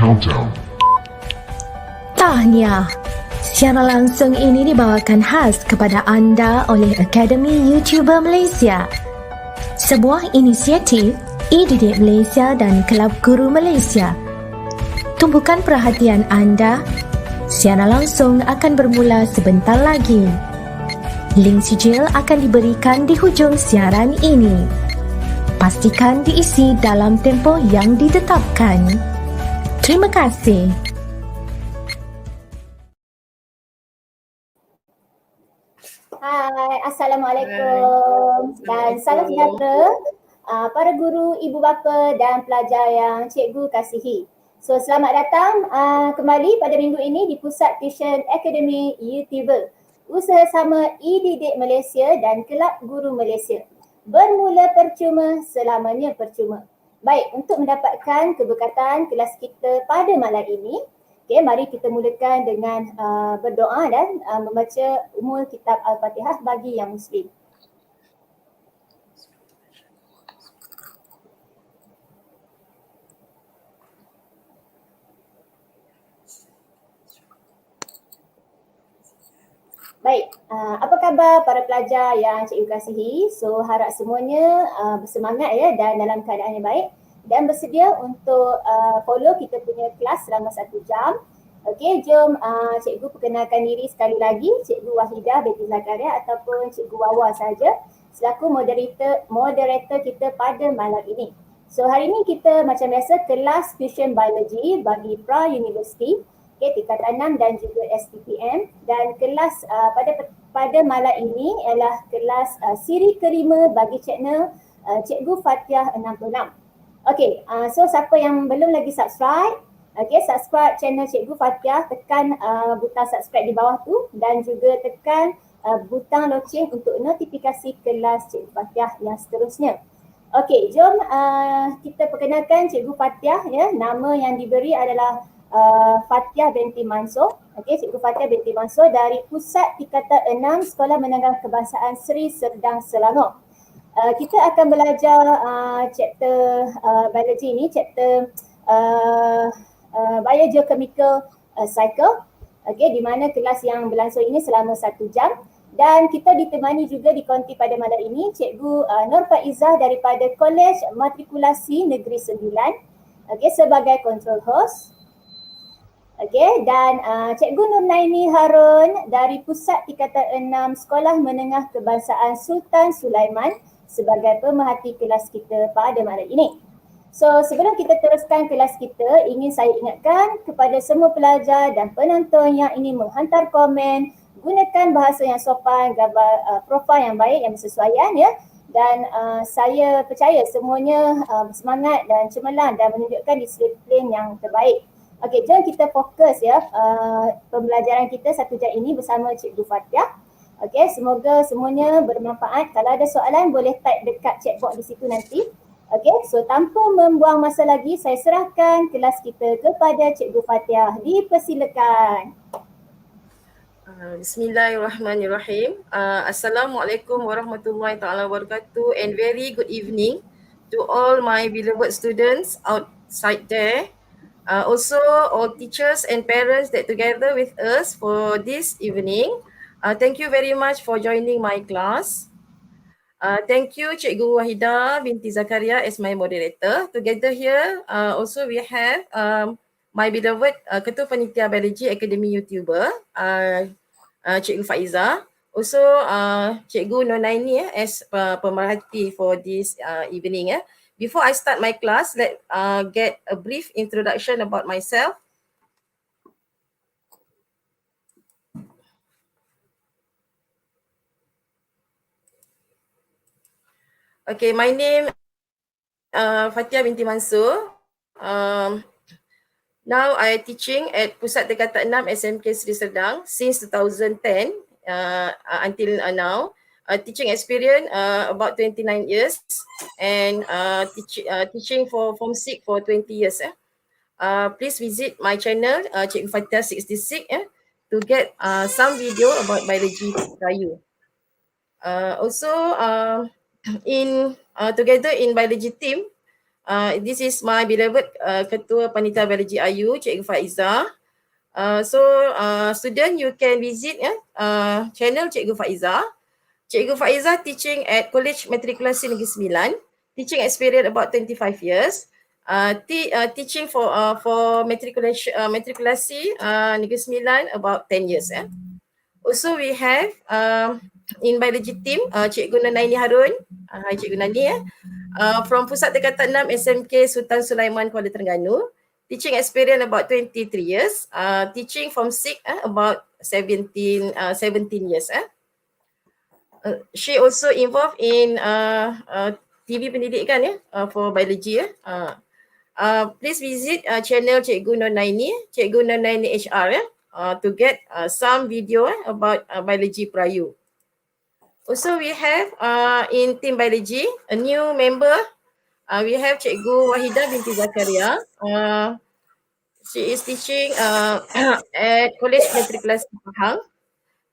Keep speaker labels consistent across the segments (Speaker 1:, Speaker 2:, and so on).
Speaker 1: Countdown.
Speaker 2: Tahniah! Siaran langsung ini dibawakan khas kepada anda oleh Akademi YouTuber Malaysia. Sebuah inisiatif e-didik Malaysia dan Kelab Guru Malaysia. Tumpukan perhatian anda. Siaran langsung akan bermula sebentar lagi. Link sijil akan diberikan di hujung siaran ini. Pastikan diisi dalam tempoh yang ditetapkan. Terima kasih.
Speaker 3: Hai, Assalamualaikum dan salam sejahtera para guru, ibu bapa dan pelajar yang cikgu kasihi. So selamat datang kembali pada minggu ini di Pusat Tuisyen YouTuber, usaha sama e-didik Malaysia dan Kelab Guru Malaysia. Bermula percuma, selamanya percuma. Baik, untuk mendapatkan keberkatan kelas kita pada malam ini, okay, mari kita mulakan dengan berdoa dan membaca umul kitab Al-Fatihah bagi yang Muslim. Baik, apa khabar para pelajar yang cikgu kasihi? So harap semuanya bersemangat ya dan dalam keadaan yang baik dan bersedia untuk follow kita punya kelas selama 1 jam. Okey, jom cikgu perkenalkan diri sekali lagi, Cikgu Wahidah binti Zakaria ataupun Cikgu Wawa saja selaku moderator kita pada malam ini. So hari ini kita macam biasa kelas tuition biologi bagi pra-university, okay, tingkatan 6 dan juga STPM, dan kelas pada malam ini ialah kelas siri kelima bagi channel Cikgu FATHIAH 66. Okay, so siapa yang belum lagi subscribe, okay, subscribe channel Cikgu FATHIAH, tekan butang subscribe di bawah tu dan juga tekan butang loceng untuk notifikasi kelas Cikgu FATHIAH yang seterusnya. Okay, jom kita perkenalkan Cikgu FATHIAH ya. Nama yang diberi adalah Fathiah binti Mansur. Okay, Cikgu Fathiah binti Mansur dari Pusat Tingkatan 6 Sekolah Menengah Kebangsaan Seri Serdang Selangor. Kita akan belajar chapter biologi ini, chapter Biogeochemical Cycle. Okay, di mana kelas yang berlangsung ini selama 1 jam. Dan kita ditemani juga dikonti pada malam ini Cikgu Nur Faizah daripada Kolej Matrikulasi Negeri 9, okay, sebagai control host. Okay, dan Cikgu Nurnaini Harun dari Pusat Tingkatan 6 Sekolah Menengah Kebangsaan Sultan Sulaiman sebagai pemerhati kelas kita pada malam ini. So sebelum kita teruskan kelas kita, ingin saya ingatkan kepada semua pelajar dan penonton yang ingin menghantar komen, gunakan bahasa yang sopan, gambar profil yang baik, yang bersesuaian ya. Dan saya percaya semuanya bersemangat dan cemerlang dan menunjukkan disiplin yang terbaik. Okey, jom kita fokus ya pembelajaran kita 1 jam ini bersama Cikgu Fathiah. Okey, semoga semuanya bermanfaat. Kalau ada soalan boleh type dekat chat box di situ nanti. Okey, so tanpa membuang masa lagi, saya serahkan kelas kita kepada Cikgu Fathiah. Dipersilakan.
Speaker 4: Bismillahirrahmanirrahim. Assalamualaikum warahmatullahi taala wabarakatuh and very good evening to all my beloved students outside there. Also all teachers and parents that together with us for this evening. Thank you very much for joining my class. Thank you Cikgu Wahidah binti Zakaria as my moderator. Together here also we have my beloved Ketua Panitia Biologi Akademi YouTuber, Cikgu Faizah. Also Cikgu Nurnaini as pemerhati for this evening. Before I start my class, let's get a brief introduction about myself. Okay, my name Fathiah binti Mansur. Now I teaching at Pusat Tingkatan 6 SMK Seri Serdang since 2010 until now. Teaching experience about 29 years and teaching for Form 6 for 20 years. Please visit my channel Cikgu FATHIAH66 to get some video about biology AYU. Also together in biology team, This is my beloved Ketua Panitia Biologi AYU, Cikgu Faizah. Student, you can visit channel Cikgu Faizah. Cikgu Faizah teaching at College Matrikulasi Negeri Sembilan. Teaching experience about 25 years. Teaching for matrikulasi Negeri Sembilan about 10 years. Also we have in biology team Cikgu Nanaini Harun. Hi Cikgu Nani from Pusat Tingkatan 6 SMK Sultan Sulaiman Kuala Terengganu. Teaching experience about 23 years. Teaching from SIG about 17 years. She also involved in TV pendidikan for biology. Please visit channel Cikgu Nonaini, Cikgu Nonaini HR to get some video about biology PERCUMA. Also we have in team biology a new member. We have Cikgu Wahidah binti Zakaria. She is teaching at College Matrikulasi Pahang.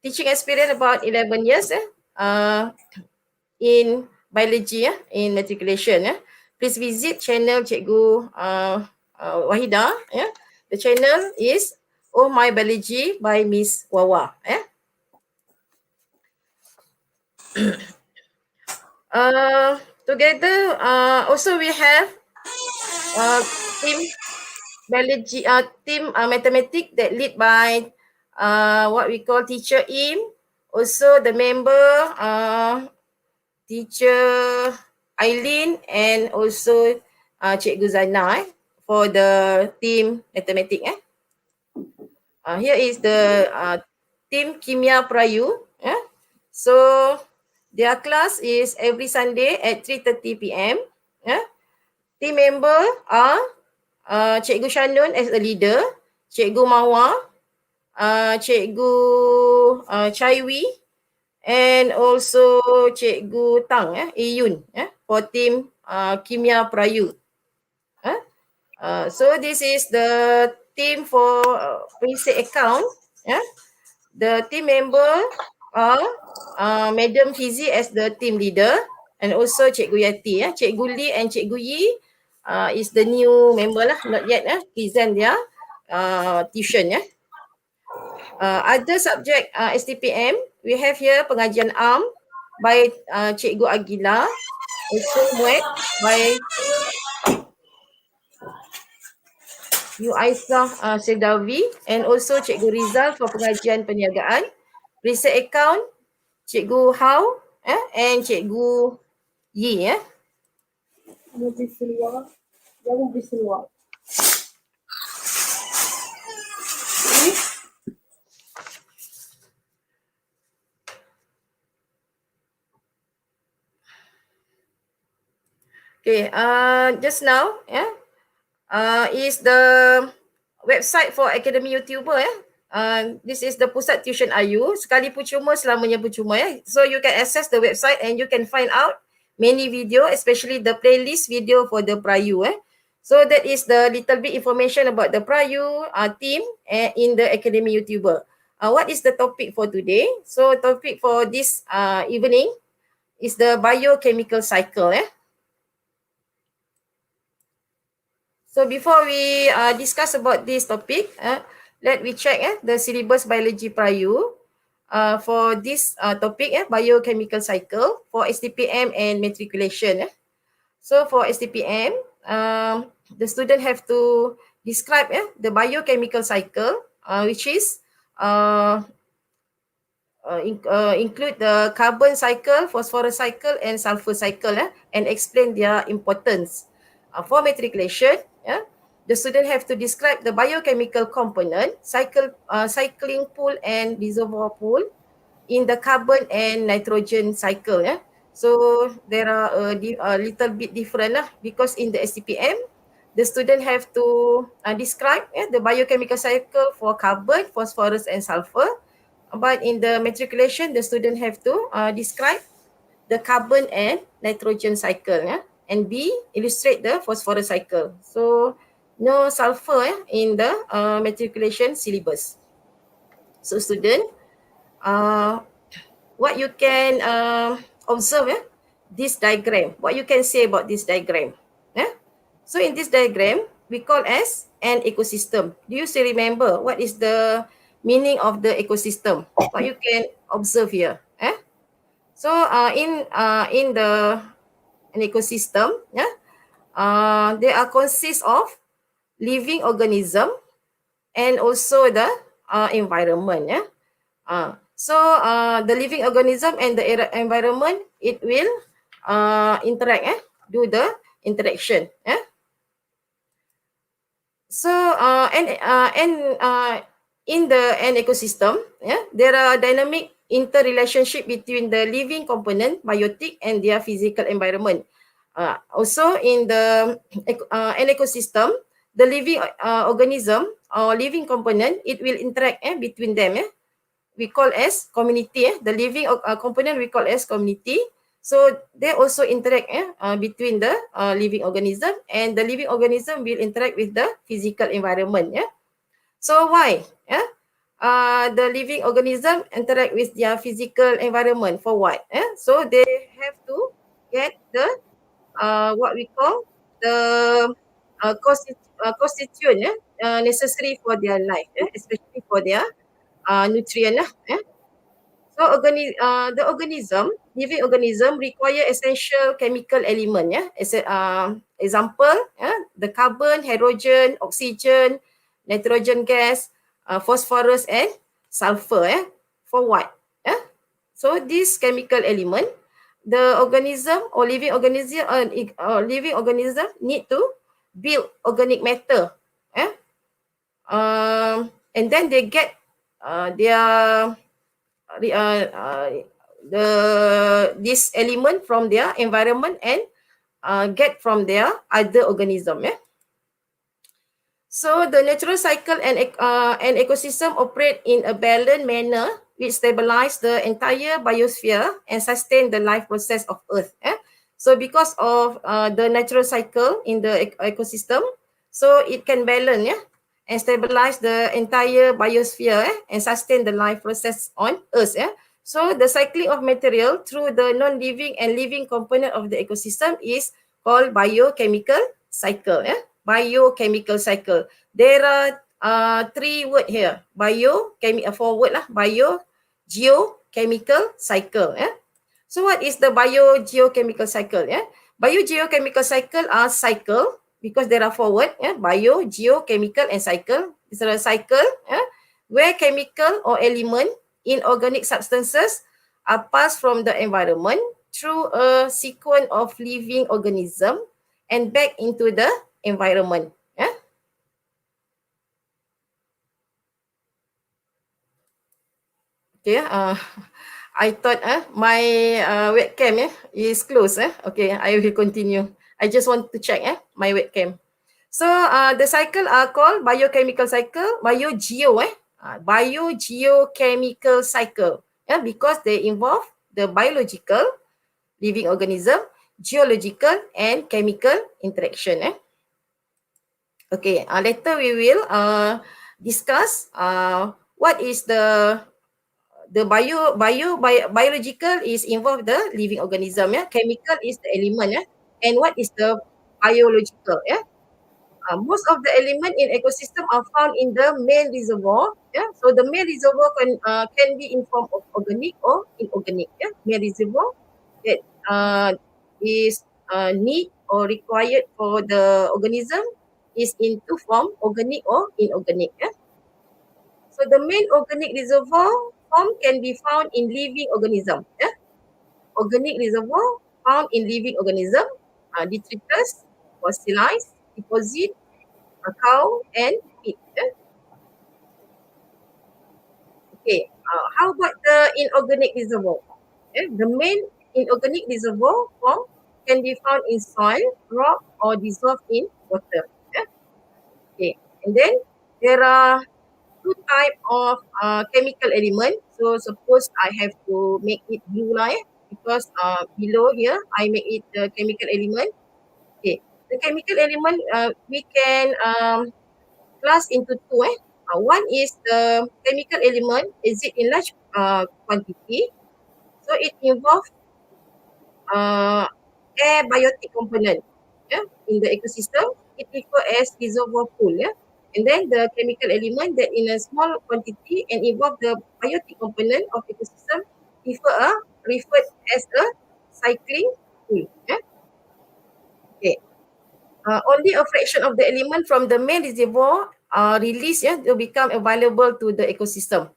Speaker 4: Teaching experience about 11 years in biology in matriculation. Please visit channel Cikgu Wahidah. The channel is Oh My Biology by Miss Wawa. Together, also we have team biology, team mathematics that lead by what we call teacher Im. Also the member teacher Eileen and also Cikgu Zaina for the team mathematics. Here is the team Kimia Prayu. So their class is every Sunday at 3:30 p.m. Team member are Cikgu Shanun as a leader, Cikgu Mawa, Cikgu Chaiwi, and also Cikgu Tang, Iyun, for team Kimia Prayu. So this is the team for basic account. The team member are Madam Fizi as the team leader and also Cikgu Yati. Cikgu Lee and Cikgu Yi is the new member lah, not yet present their tuition. Other subject STPM, we have here pengajian AM by Cikgu Agila, also MUET by Aisah Sedawi, and also Cikgu Rizal for pengajian perniagaan. Research account Cikgu Hao and Cikgu Yi.
Speaker 1: Jangan berseluar.
Speaker 4: Okay, just now is the website for Academy YouTuber. This is the Pusat Tuisyen AYU. Sekali percuma, selamanya percuma. So you can access the website and you can find out many video, especially the playlist video for the PERCUMA. So that is the little bit information about the PERCUMA team in the Academy YouTuber. What is the topic for today? So topic for this evening is the Biochemical Cycle. So before we discuss about this topic, let me check the syllabus biology PERCUMA for this topic, Biochemical Cycle for STPM and matriculation. So for STPM, the student have to describe the biochemical cycle, which is include the carbon cycle, phosphorus cycle, and sulfur cycle, and explain their importance. For matriculation, the student have to describe the biochemical component, cycling pool and reservoir pool in the carbon and nitrogen cycle. So there are a little bit different because in the STPM, the student have to describe the biochemical cycle for carbon, phosphorus, and sulfur. But in the matriculation, the student have to describe the carbon and nitrogen cycle, and B, illustrate the phosphorus cycle. So no sulfur in the matriculation syllabus. So student, what you can observe this diagram, what you can say about this diagram. So in this diagram, we call as an ecosystem. Do you still remember what is the meaning of the ecosystem? What you can observe here? So in the an ecosystem, they are consist of living organism and also the environment. So the living organism and the environment, it will interact, do the interaction. So in the an ecosystem, there are dynamic interrelationship between the living component, biotic, and their physical environment. Also in the an ecosystem, the living organism or living component, it will interact between them. We call as community. The living component we call as community. So they also interact between the living organism, and the living organism will interact with the physical environment. So why? The living organism interact with their physical environment for what? So they have to get the what we call the constituent necessary for their life, especially for their nutrient. So the living organism require essential chemical element. Example, the carbon, hydrogen, oxygen, nitrogen gas, phosphorus and sulfur. For what? So this chemical element, the organism or living organism need to build organic matter. And then they get their this element from their environment and get from their other organism. So the natural cycle and ecosystem operate in a balanced manner which stabilize the entire biosphere and sustain the life process of Earth. So because of the natural cycle in the ecosystem, so it can balance and stabilize the entire biosphere and sustain the life process on Earth. So the cycling of material through the non-living and living component of the ecosystem is called biochemical cycle. Biochemical cycle. There are three words here. Four words lah. Biogeochemical cycle. So what is the biogeochemical cycle? Biogeochemical cycle are cycle because there are four words. Bio, geo, chemical and cycle. It's a cycle where chemical or element in organic substances are passed from the environment through a sequence of living organism and back into the environment. Okay. I thought my webcam is closed. Okay, I will continue. I just want to check my webcam. So the cycle are called biochemical cycle, biogeochemical cycle. Because they involve the biological, living organism, geological and chemical interaction. Okay, later we will discuss what is the biological is involved the living organism, chemical is the element, and what is the biological. Most of the element in ecosystem are found in the main reservoir. So the main reservoir can be in form of organic or inorganic. Main reservoir that is need or required for the organism is in two form, organic or inorganic. So the main organic reservoir form can be found in living organism. Organic reservoir found in living organism, detritus, fossilized, deposit, cow and pig. Okay, how about the inorganic reservoir? The main inorganic reservoir form can be found in soil, rock or dissolved in water. Okay, and then there are two type of chemical element. So suppose I have to make it blue line because below here I make it the chemical element. Okay, the chemical element we can class into two. One is the chemical element exist in large quantity. So it involves air biotic component. in the ecosystem, it refer as reservoir pool. And then the chemical element that in a small quantity and involve the biotic component of ecosystem referred as a cycling pool. Okay. Only a fraction of the element from the main reservoir released to become available to the ecosystem.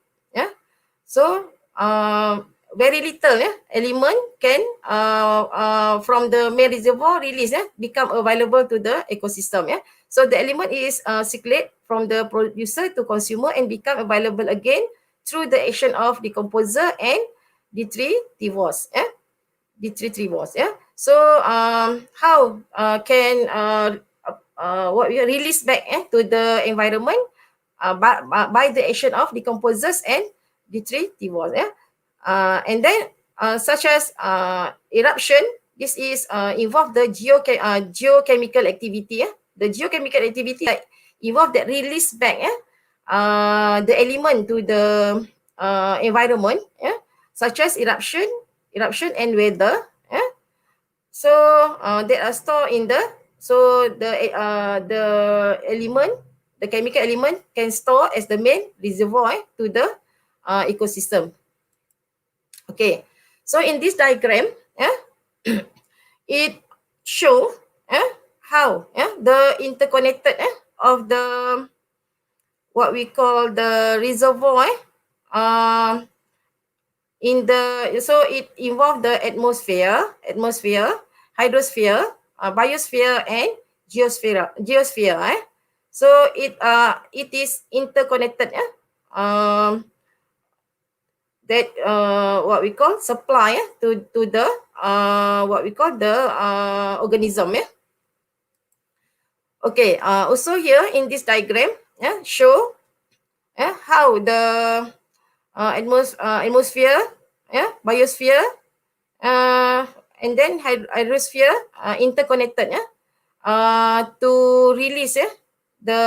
Speaker 4: So very little element can from the main reservoir release become available to the ecosystem. So the element is circulate from the producer to consumer and become available again through the action of decomposer and detritivores. Detritivores. So how can what we release back to the environment by the action of decomposers and detritivores. And then such as eruption, this is involve the geochemical activity. The geochemical activity involve that release back the element to the environment, such as eruption and weather. So they are stored in the element, the chemical element can store as the main reservoir to the ecosystem. Okay, so in this diagram, it show how the interconnected of the what we call the reservoir in the, so it involve the atmosphere, hydrosphere, biosphere and geosphere. So it is interconnected. That what we call supply to the what we call the organism. Okay, also here in this diagram show how the atmosphere, biosphere, and then hydrosphere interconnected to release the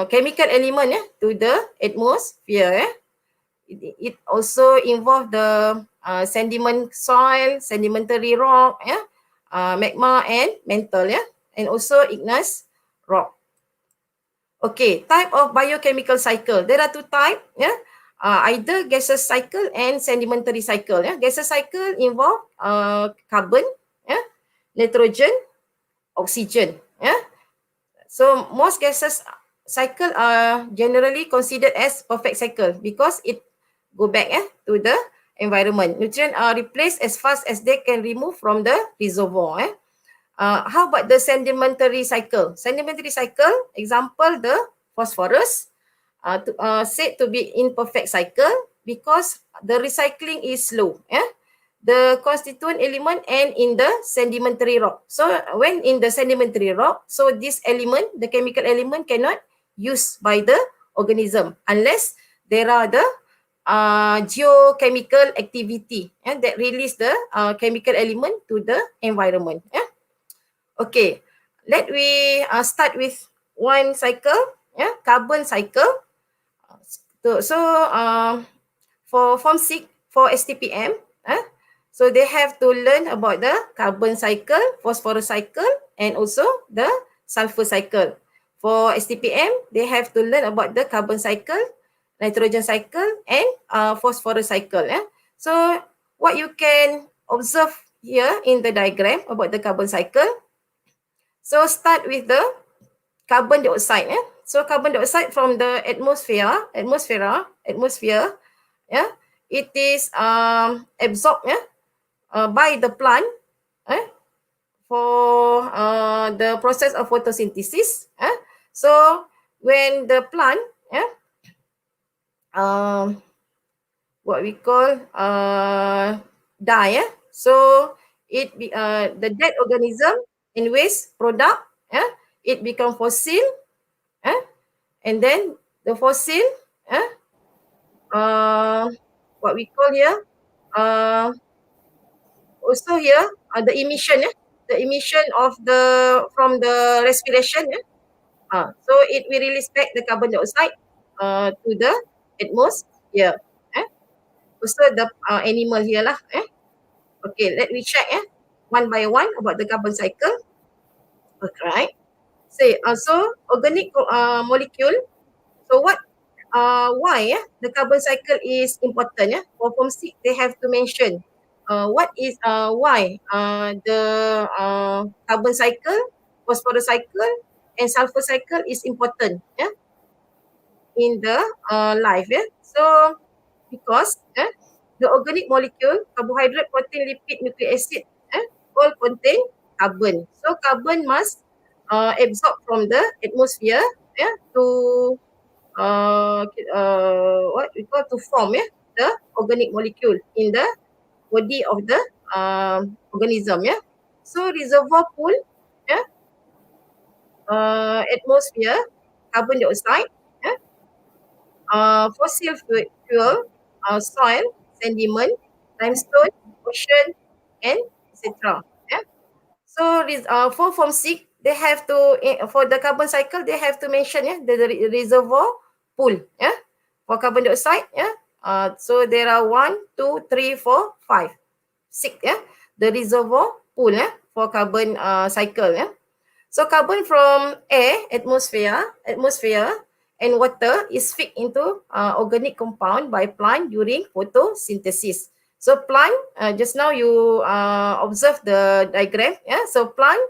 Speaker 4: chemical element to the atmosphere. It also involve the sediment soil, sedimentary rock, magma and mantle, and also igneous rock. Okay, type of biochemical cycle. There are two types, either gaseous cycle and sedimentary cycle. Gaseous cycle involve carbon, nitrogen, oxygen. So most gaseous cycle are generally considered as perfect cycle because it go back to the environment. Nutrients are replaced as fast as they can remove from the reservoir. How about the sedimentary cycle? Sedimentary cycle, example, the phosphorus, said to be imperfect cycle because the recycling is slow. The constituent element and in the sedimentary rock. So when in the sedimentary rock, so this element, the chemical element cannot used by the organism unless there are the geochemical activity that release the chemical element to the environment. Okay, let we start with one cycle, carbon cycle. So for Form 6, for STPM, so they have to learn about the carbon cycle, phosphorus cycle, and also the sulfur cycle. For STPM, they have to learn about the carbon cycle, nitrogen cycle, and phosphorus cycle. So what you can observe here in the diagram about the carbon cycle. So start with the carbon dioxide. So carbon dioxide from the atmosphere, it is absorbed by the plant for the process of photosynthesis. So when the plant, what we call die, so it the dead organism and waste product, it become fossil, and then the fossil, what we call here, also here the emission, the emission of the from the respiration, so it will release back the carbon dioxide to the atmosphere. Also the animal here lah. Okay, let me check. one by one about the carbon cycle. Okay. Say so organic molecule. So why the carbon cycle is important? For Form 6 they have to mention what is why the carbon cycle, phosphorus cycle and sulfur cycle is important in the life. So because the organic molecule, carbohydrate, protein, lipid, nucleic acid all contain carbon. So carbon must absorb from the atmosphere to what we call to form the organic molecule in the body of the organism. So reservoir pool, atmosphere, carbon dioxide, fossil fuel, soil, sediment, limestone, ocean, and etc. So for Form 6, they have to for the carbon cycle they have to mention the reservoir pool for carbon dioxide. So there are 1, 2, 3, 4, 5, 6 the reservoir pool for carbon cycle. So carbon from air, atmosphere and water is fixed into organic compound by plant during photosynthesis. So plant, just now you observe the diagram. So plant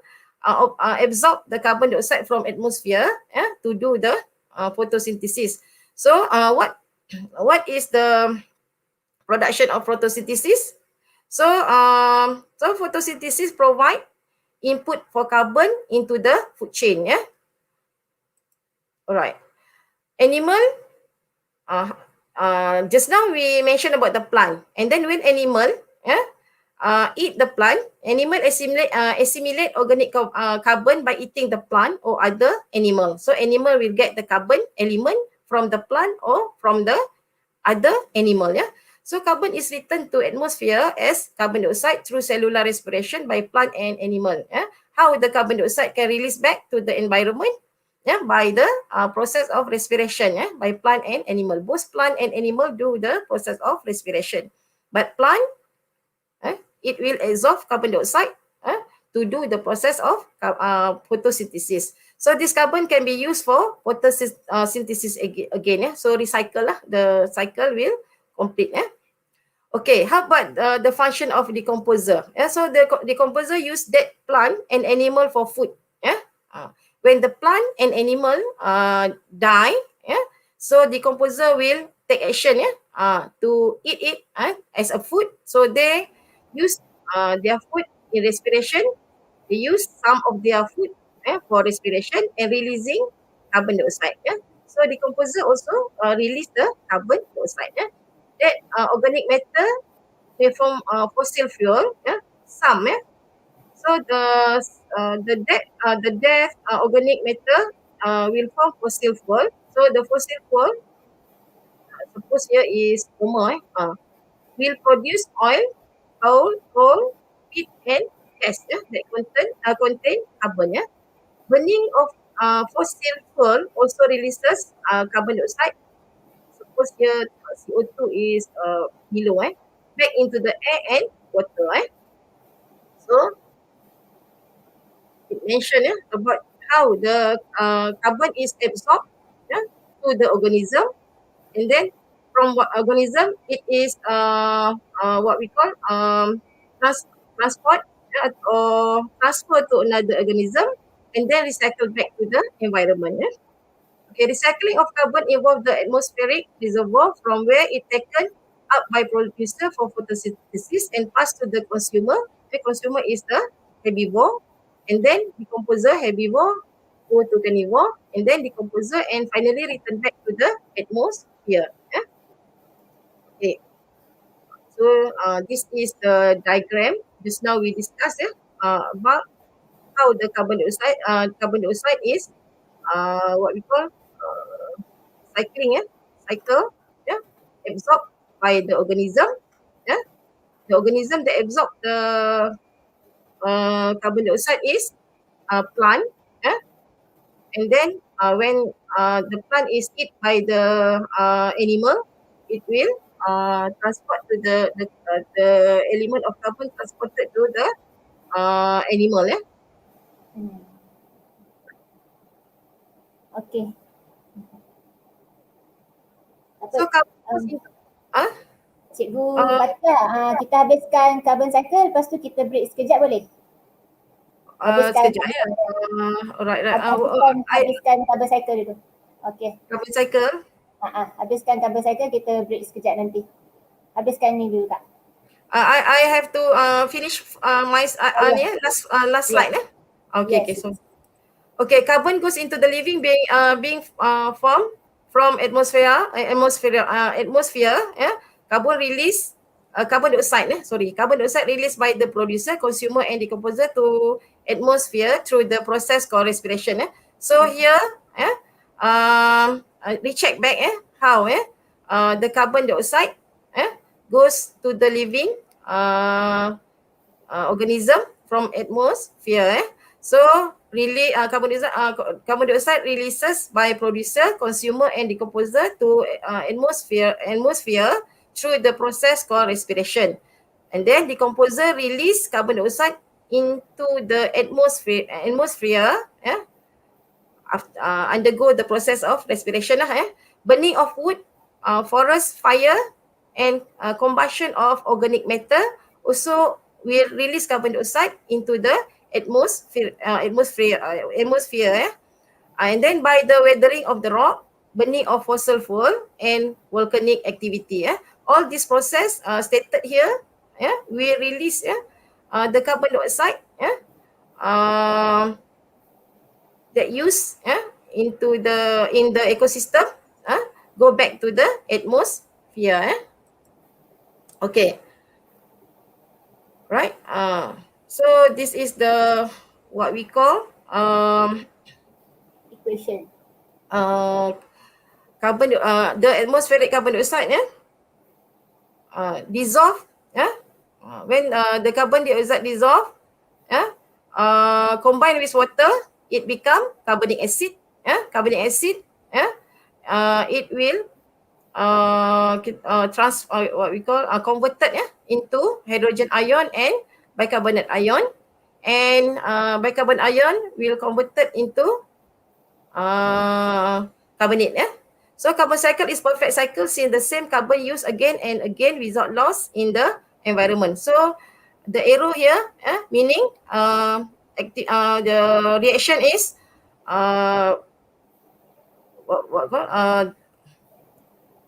Speaker 4: absorb the carbon dioxide from atmosphere to do the photosynthesis. So what is the production of photosynthesis? So photosynthesis provide input for carbon into the food chain. Alright. Animal, just now we mentioned about the plant, and then when animal eat the plant, animal assimilate organic carbon by eating the plant or other animal. So animal will get the carbon element from the plant or from the other animal. So carbon is returned to atmosphere as carbon dioxide through cellular respiration by plant and animal. How the carbon dioxide can release back to the environment? By the process of respiration by plant and animal. Both plant and animal do the process of respiration. But plant, it will absorb carbon dioxide to do the process of photosynthesis. So this carbon can be used for photosynthesis again. So recycle the cycle will complete. Okay, how about the function of decomposer? So the decomposer use dead plant and animal for food. When the plant and animal die, so decomposer will take action to eat it as a food. So they use their food in respiration. They use some of their food for respiration and releasing carbon dioxide. So decomposer also release the carbon dioxide. That organic matter may form fossil fuel. Some. So the death organic matter will form fossil fuel. So the fossil fuel, suppose here is coma, will produce oil, coal, peat, and gas that contain carbon. Burning of fossil fuel also releases carbon dioxide. Suppose here CO2 is below back into the air and water. So it mentioned about how the carbon is absorbed to the organism, and then from what organism it is what we call transport or transfer to another organism and then recycle back to the environment. Okay, recycling of carbon involves the atmospheric reservoir from where it taken up by producer for photosynthesis and passed to the consumer. The consumer is the herbivore, and then decomposer, herbivore, go to carnivore, and then decomposer, and finally return back to the atmosphere. Okay, so this is the diagram. Just now we discussed about how the carbon dioxide is what we call cycling, cycle, absorbed by the organism. The organism that absorb the carbon dioxide is plant, and then when the plant is eat by the animal, it will transport to the element of carbon transported to the animal ya.
Speaker 3: Okey. Apa,
Speaker 4: So
Speaker 3: Cikgu
Speaker 4: Uh,
Speaker 3: Fathiah, kita habiskan carbon cycle, lepas tu kita break sekejap boleh? Habiskan
Speaker 4: sekejap ya. Alright.
Speaker 3: habiskan carbon cycle dulu. Okey.
Speaker 4: Carbon cycle.
Speaker 3: Habiskan carbon cycle, kita break sekejap nanti. Habiskan ni dulu Kak.
Speaker 4: I have to finish my last slide ya. Okay.
Speaker 3: Yes.
Speaker 4: So carbon goes into the living being formed from atmosphere. Yeah. Carbon release carbon dioxide released by the producer, consumer and decomposer to atmosphere through the process called respiration. So here recheck back how the carbon dioxide goes to the living organism from atmosphere. So really carbon dioxide releases by producer, consumer and decomposer to atmosphere through the process called respiration. And then decomposer release carbon dioxide into the atmosphere undergo the process of respiration burning of wood, forest fire and combustion of organic matter also will release carbon dioxide into the atmosphere. And then by the weathering of the rock, burning of fossil fuel and volcanic activity. All this process stated here will release the carbon dioxide that use into in the ecosystem go back to the atmosphere. Okay. Right. So this is the what we call
Speaker 3: Equation.
Speaker 4: The atmospheric carbon dioxide dissolve when the carbon dioxide dissolve combine with water, it become carbonic acid. It will converted into hydrogen ion and bicarbonate ion, and bicarbonate ion will converted into carbonate. So carbon cycle is perfect cycle since the same carbon used again and again without loss in the environment. So the arrow here meaning the reaction is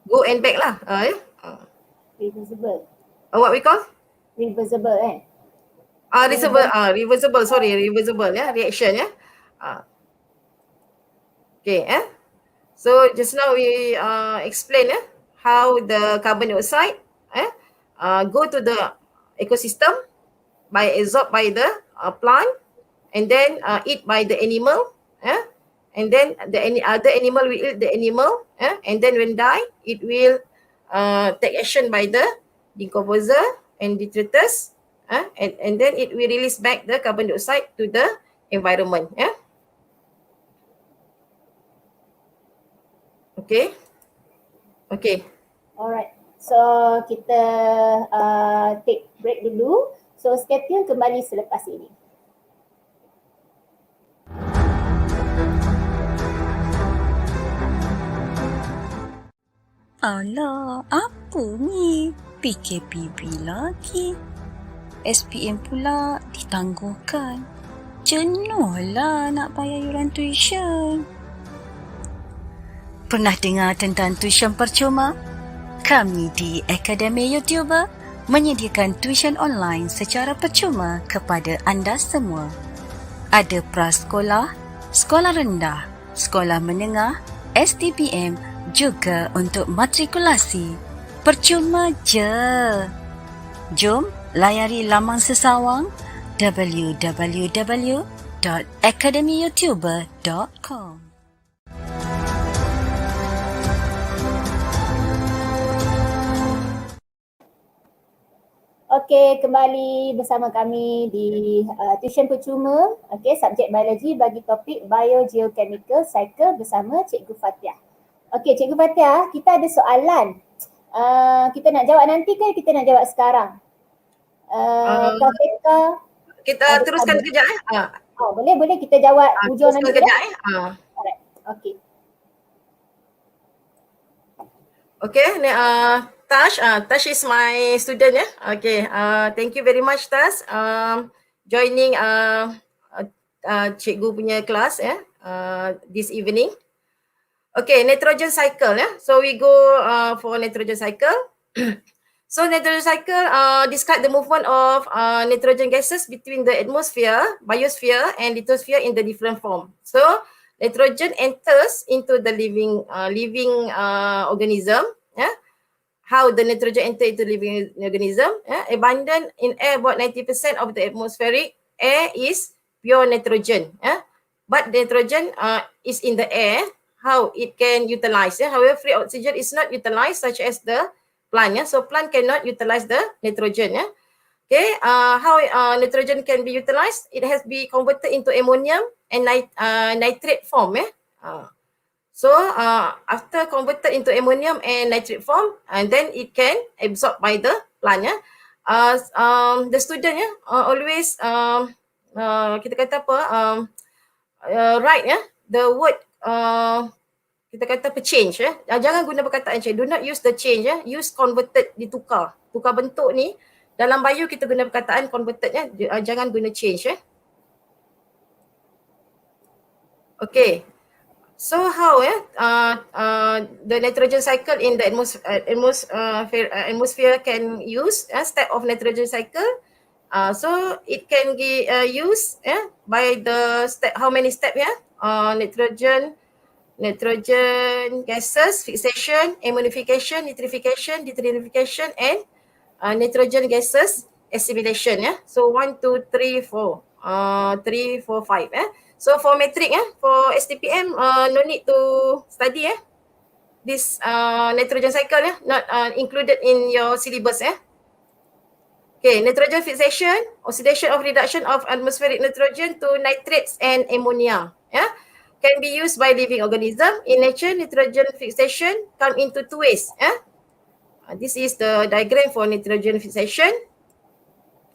Speaker 4: go and back lah.
Speaker 3: Reversible.
Speaker 4: What we call?
Speaker 3: Reversible
Speaker 4: Reversible reaction Okay so just now we explain how the carbon dioxide go to the ecosystem by absorbed by the plant and then eat by the animal and then the other animal will eat the animal and then when die it will take action by the decomposer and detritus and then it will release back the carbon dioxide to the environment. Okay.
Speaker 3: Alright. So kita take break dulu. So stay tune, kembali selepas ini.
Speaker 5: Alah, apa ni? PKPB lagi. SPM pula ditangguhkan. Jenuhlah nak bayar yuran tuition. Pernah dengar tentang tuition percuma? Kami di Akademi YouTuber menyediakan tuition online secara percuma kepada anda semua. Ada prasekolah, sekolah rendah, sekolah menengah, STPM juga untuk matrikulasi. Percuma je. Jom layari laman sesawang www.academyyoutuber.com.
Speaker 3: Okey, kembali bersama kami di tuition percuma, subjek biologi bagi topik Biogeochemical Cycle bersama Cikgu Fathiah. Okey, Cikgu Fathiah, kita ada soalan. Kita nak jawab nanti ke kita nak jawab sekarang?
Speaker 4: Kita teruskan sekejap
Speaker 3: Boleh kita jawab hujung
Speaker 4: teruskan
Speaker 3: nanti
Speaker 4: sekejap
Speaker 3: Alright. Okay.
Speaker 4: Okay, Tash is my student ya. Okay, thank you very much Tash joining cikgu punya kelas this evening. Okay, nitrogen cycle ya. So we go for nitrogen cycle. So nitrogen cycle describe the movement of nitrogen gases between the atmosphere, biosphere and lithosphere in the different form. So nitrogen enters into the living organism. How the nitrogen enter into living organism? Abundant in air, about 90% of the atmospheric air is pure nitrogen. But nitrogen is in the air. How it can utilize? However, free oxygen is not utilized, such as the plant. So plant cannot utilize the nitrogen. Okay, how nitrogen can be utilized? It has been converted into ammonium and nitrate form. So after converted into ammonium and nitrate form, and then it can absorb by the plant. The student always kita kata apa write the word kita kata change. Jangan guna perkataan change. Do not use the change. Use converted, ditukar. Tukar bentuk ni. Dalam bio kita guna perkataan converted. Jangan guna change. Okay. So how the nitrogen cycle in the atmosphere can use step of nitrogen cycle. So it can be used by the step. How many steps? Nitrogen gases, fixation, ammonification, nitrification, detrinification, and nitrogen gases assimilation. So 1, 2, 3, 4, 3, 4, 5. So for metric, for STPM, no need to study this nitrogen cycle, not included in your syllabus. Okay, nitrogen fixation, oxidation of reduction of atmospheric nitrogen to nitrates and ammonia. Can be used by living organism. In nature, nitrogen fixation come into two ways. This is the diagram for nitrogen fixation.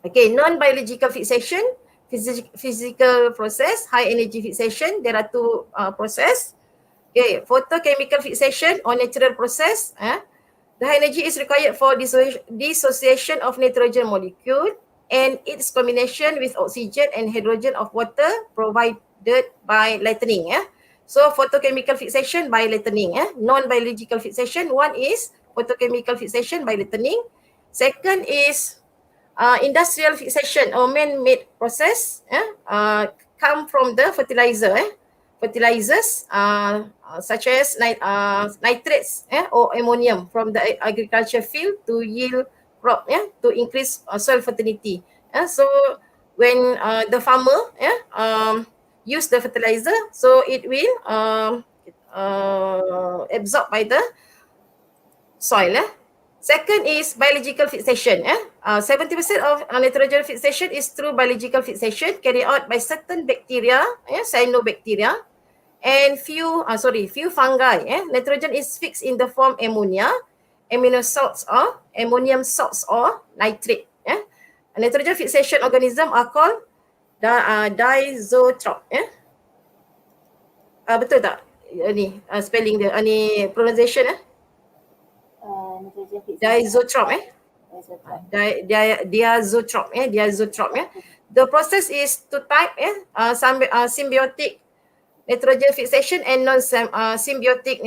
Speaker 4: Okay, non-biological fixation, physical process, high energy fixation. There are two process. Okay, photochemical fixation or natural process. The high energy is required for dissociation of nitrogen molecule and its combination with oxygen and hydrogen of water provided by lightning. So photochemical fixation by lightning. Non-biological fixation, one is photochemical fixation by lightning. Second is industrial fixation or man-made process. Come from the fertilizer. Fertilizers such as nitrates or ammonium from the agriculture field to yield crop, to increase soil fertility. So when the farmer use the fertilizer, so it will absorbed by the soil. Second is biological fixation. 70% of nitrogen fixation is through biological fixation carried out by certain bacteria, cyanobacteria, and few fungi. Nitrogen is fixed in the form ammonia, amino salts or ammonium salts or nitrate. Nitrogen fixation organism are called diisotrope. Betul tak? Ni spelling dia, ni pronunciation diisotrope. Diisotrope. The process is two type, symbiotic nitrogen fixation and non-symbiotic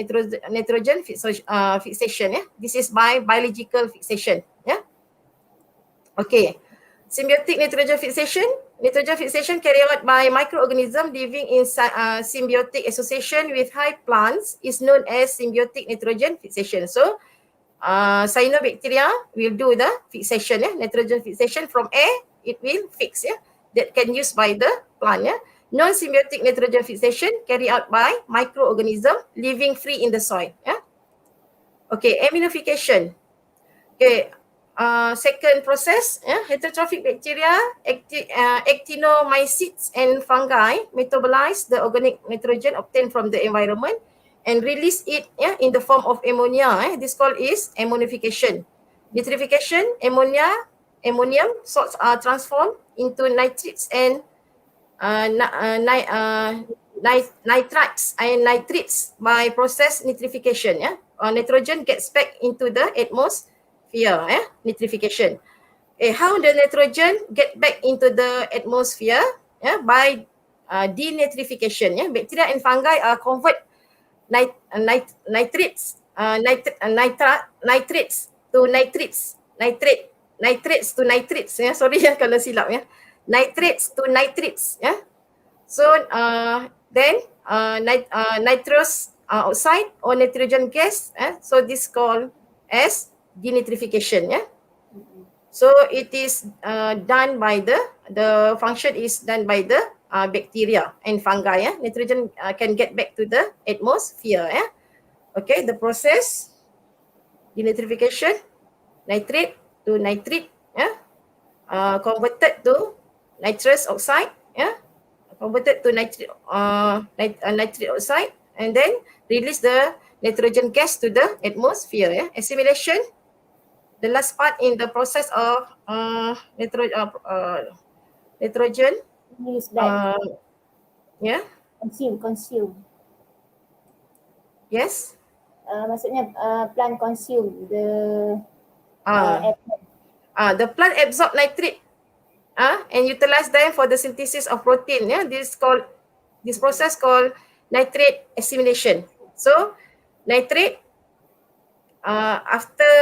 Speaker 4: nitrogen fixation. This is by biological fixation. Okay. Symbiotic nitrogen fixation carried out by microorganism living in symbiotic association with high plants is known as symbiotic nitrogen fixation. So cyanobacteria will do the fixation, nitrogen fixation from air, it will fix, that can use by the plant. Non-symbiotic nitrogen fixation carried out by microorganism living free in the soil. Okay, aminification. Okay. Second process, heterotrophic bacteria, actinomycetes and fungi metabolize the organic nitrogen obtained from the environment and release it in the form of ammonia. This called is ammonification. Nitrification, ammonia ammonium salts are transformed into nitrates and nitrites and nitrates by process nitrification. Nitrogen gets back into the atmosphere. Nitrification. How the nitrogen get back into the atmosphere? By denitrification. Bacteria and fungi convert nitrates to nitrates, nitrates to nitrates. Sorry kalau silap. Nitrates to nitrates. So then nitrous oxide or nitrogen gas. So this called as denitrification. So it is done by the function is done by the bacteria and fungi. Nitrogen can get back to the atmosphere. Okay, the process denitrification, nitrate to nitrate, converted to nitrous oxide, converted to nitrate oxide, and then release the nitrogen gas to the atmosphere. Assimilation, the last part in the process of nitrogen.
Speaker 3: Use that.
Speaker 4: Yeah.
Speaker 3: Consume.
Speaker 4: Yes.
Speaker 3: Maksudnya plant consume the
Speaker 4: the plant absorb nitrate and utilize them for the synthesis of protein. This process called nitrate assimilation. So nitrate after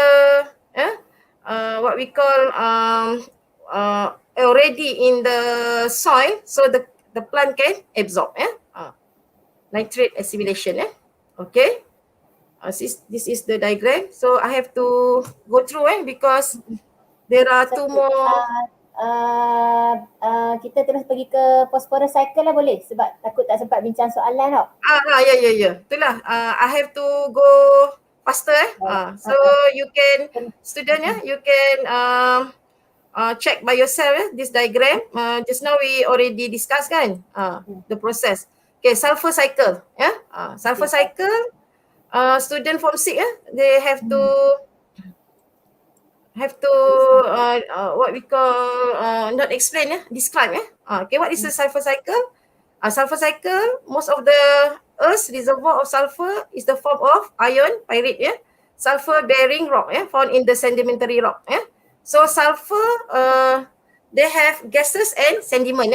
Speaker 4: what we call already in the soil, so the plant can absorb. Nitrate assimilation. Okay. This is the diagram. So I have to go through because there are two more.
Speaker 3: Kita terus pergi ke Phosphorus Cycle lah, boleh? Sebab takut tak sempat bincang soalan tau.
Speaker 4: Ya. Itulah. I have to go faster. So you can, student, you can check by yourself this diagram. Just now we already discussed kan the process. Okay, Cypher Cycle. Cypher Cycle. Student form 6, they have to what we call not explain, describe. Okay, what is the Cypher Cycle? Cypher Cycle, most of the Earth's reservoir of sulfur is the form of iron pyrite, sulfur bearing rock, found in the sedimentary rock. So sulfur, they have gases and sediment.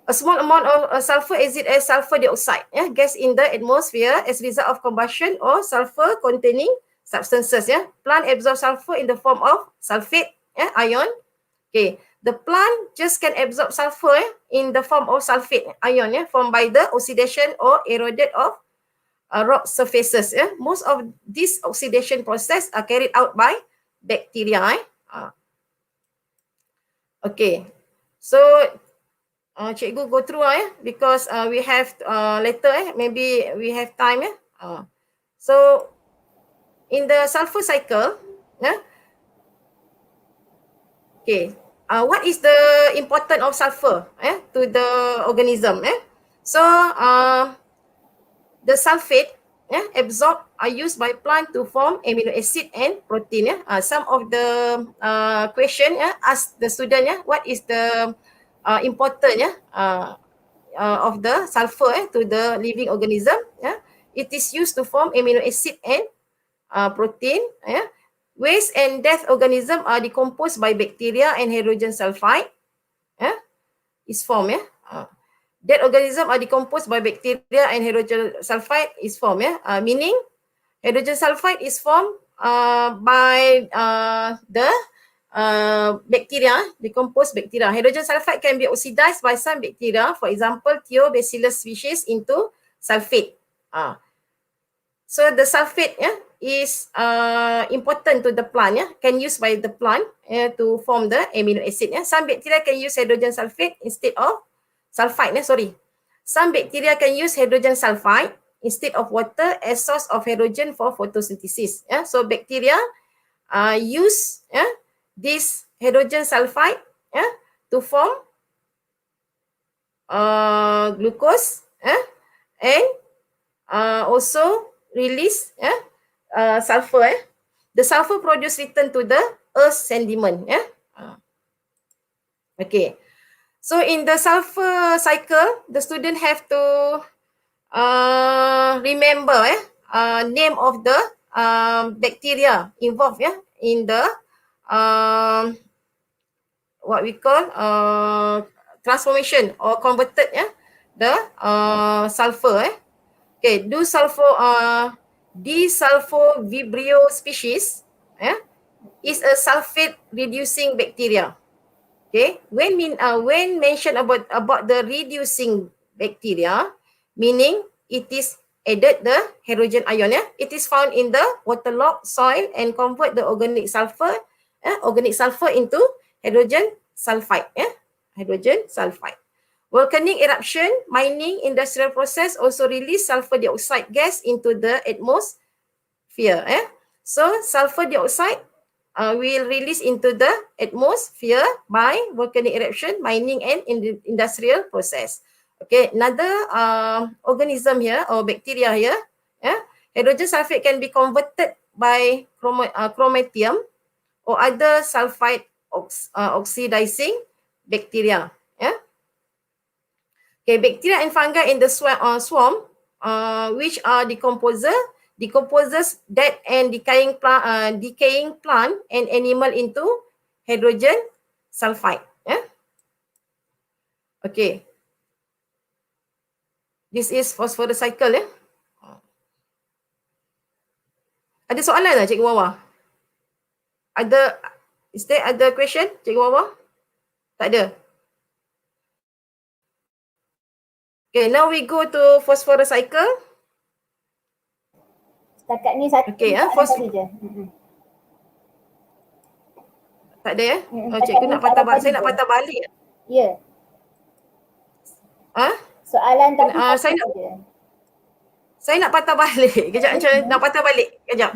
Speaker 4: A small amount of sulfur exits as sulfur dioxide, gas in the atmosphere as a result of combustion or sulfur containing substances. Plant absorb sulfur in the form of sulfate, ion. Okay, the plant just can absorb sulfur in the form of sulfate ion, formed by the oxidation or eroded of rock surfaces. Most of this oxidation process are carried out by bacteria. Okay, so Cikgu go through because we have later, maybe we have time. So in the sulfur cycle, okay, what is the importance of sulfur to the organism? So the sulfate absorbed are used by plant to form amino acid and protein. Some of the question ask the student, what is the important of the sulfur to the living organism. It is used to form amino acid and protein. Waste and dead organism are decomposed by bacteria and hydrogen sulfide is formed. Dead organism are decomposed by bacteria and hydrogen sulfide is formed. Meaning hydrogen sulfide is formed by the bacteria, decomposed bacteria. Hydrogen sulfide can be oxidized by some bacteria, for example, Thiobacillus species into sulfate. So the sulfate is important to the plant, can use by the plant to form the amino acid. Some bacteria can use hydrogen sulfate instead of sulfide. Some bacteria can use hydrogen sulfide instead of water as source of hydrogen for photosynthesis. So bacteria use this hydrogen sulfide to form glucose and also release sulfur. The sulfur produced return to the earth sediment. Okay. So in the sulfur cycle, the student have to remember name of the bacteria involved in the what we call transformation or converted the sulfur. Okay, desulfur vibrio species is a sulfate reducing bacteria. Okay, when mentioned about the reducing bacteria, meaning it is added the hydrogen ion. It is found in the waterlogged soil and convert the organic sulfur into hydrogen sulfide. Hydrogen sulfide. Volcanic eruption, mining, industrial process also release sulfur dioxide gas into the atmosphere. So sulfur dioxide will release into the atmosphere by volcanic eruption, mining and industrial process. Okay, another organism here or bacteria here, hydrogen sulfate can be converted by chromatium or other sulfide oxidizing bacteria. Okay, bacteria and fungi in the swarm, which are decomposes dead and decaying plant and animal into hydrogen sulfide. Okay. This is phosphorus cycle. Ada soalan tak Cikgu Wawa? Is there other question Cikgu Wawa? Tak ada. Okay, now we go to phosphorus cycle.
Speaker 3: Setakat ni satu tadi je.
Speaker 4: Tak ada ya? Oh, cikgu nak patah balik. Saya nak patah balik.
Speaker 3: Ya. Soalan tadi
Speaker 4: saya nak patah balik. Kejap, nak patah balik. Kejap.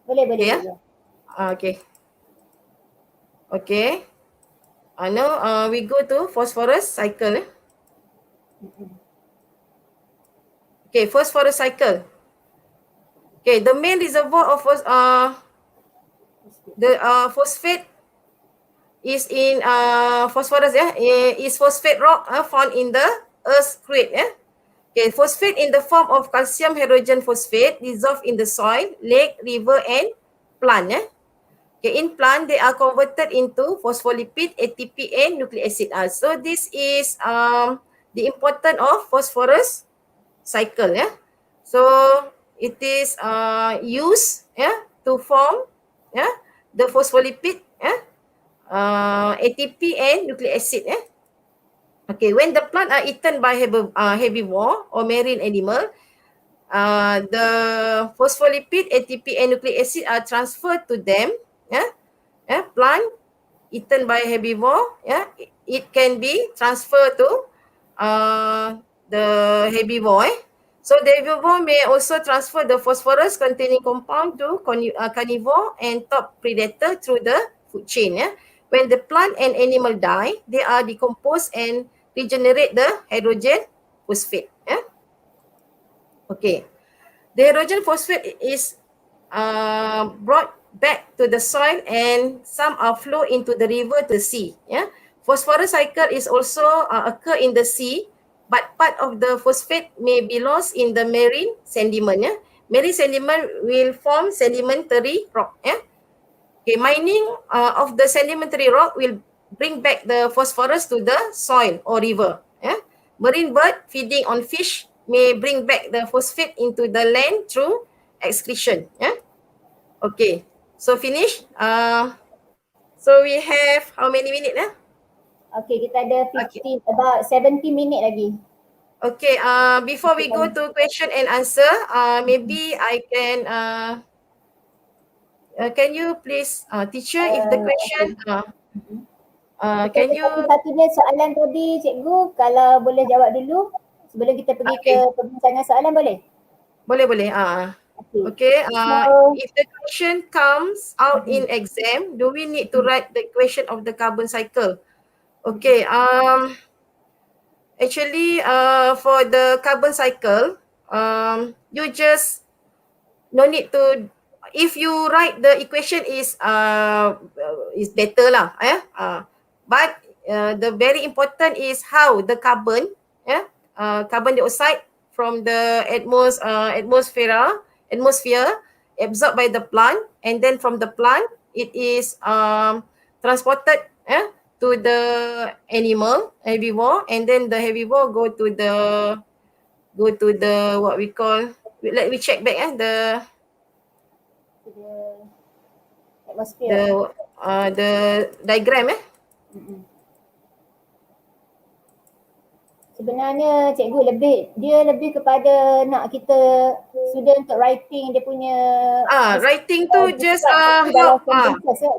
Speaker 3: Boleh.
Speaker 4: Okay, okay. Okay. Now we go to phosphorus cycle. Okay, phosphorus cycle. Okay, the main reservoir of phosphate is in phosphorus is phosphate rock found in the earth's crust. Okay, phosphate in the form of calcium hydrogen phosphate dissolved in the soil, lake, river and plant. Okay, in plant they are converted into phospholipid, ATP and nucleic acid. So this is the importance of phosphorus cycle. So it is used to form the phospholipid, ATP and nucleic acid. Okay, when the plant are eaten by herbivore or marine animal, the phospholipid, ATP and nucleic acid are transferred to them. Plant eaten by herbivore, it can be transferred to the herbivore. So the herbivore may also transfer the phosphorus containing compound to carnivore and top predator through the food chain. When the plant and animal die, they are decomposed and regenerate the hydrogen phosphate. Okay. The hydrogen phosphate is brought back to the soil and some are flow into the river to the sea. Phosphorus cycle is also occur in the sea, but part of the phosphate may be lost in the marine sediment. Marine sediment will form sedimentary rock. Okay, mining of the sedimentary rock will bring back the phosphorus to the soil or river. Marine bird feeding on fish may bring back the phosphate into the land through excretion. Okay, so finish. So we have how many minutes?
Speaker 3: Okay, kita ada 15, about 70 minit lagi.
Speaker 4: Okay, before we go to question and answer, maybe I can you please, teacher, if the question, can you?
Speaker 3: Satu-satunya soalan tadi, cikgu, kalau boleh jawab dulu sebelum kita pergi ke perbincangan soalan, boleh?
Speaker 4: Boleh. Okay. If the question comes out in exam, do we need to write the equation of the carbon cycle? Okay. Actually, for the carbon cycle, you just no need to if you write the equation is better lah. But the very important is how the carbon, carbon dioxide from the atmosphere absorbed by the plant, and then from the plant it is transported to the herbivore, and then the herbivore go to the what we call, let me check back the
Speaker 3: atmosphere.
Speaker 4: the diagram
Speaker 3: Sebenarnya cikgu lebih kepada nak kita student untuk writing dia punya
Speaker 4: writing tu just
Speaker 3: dalam
Speaker 4: help
Speaker 3: sentences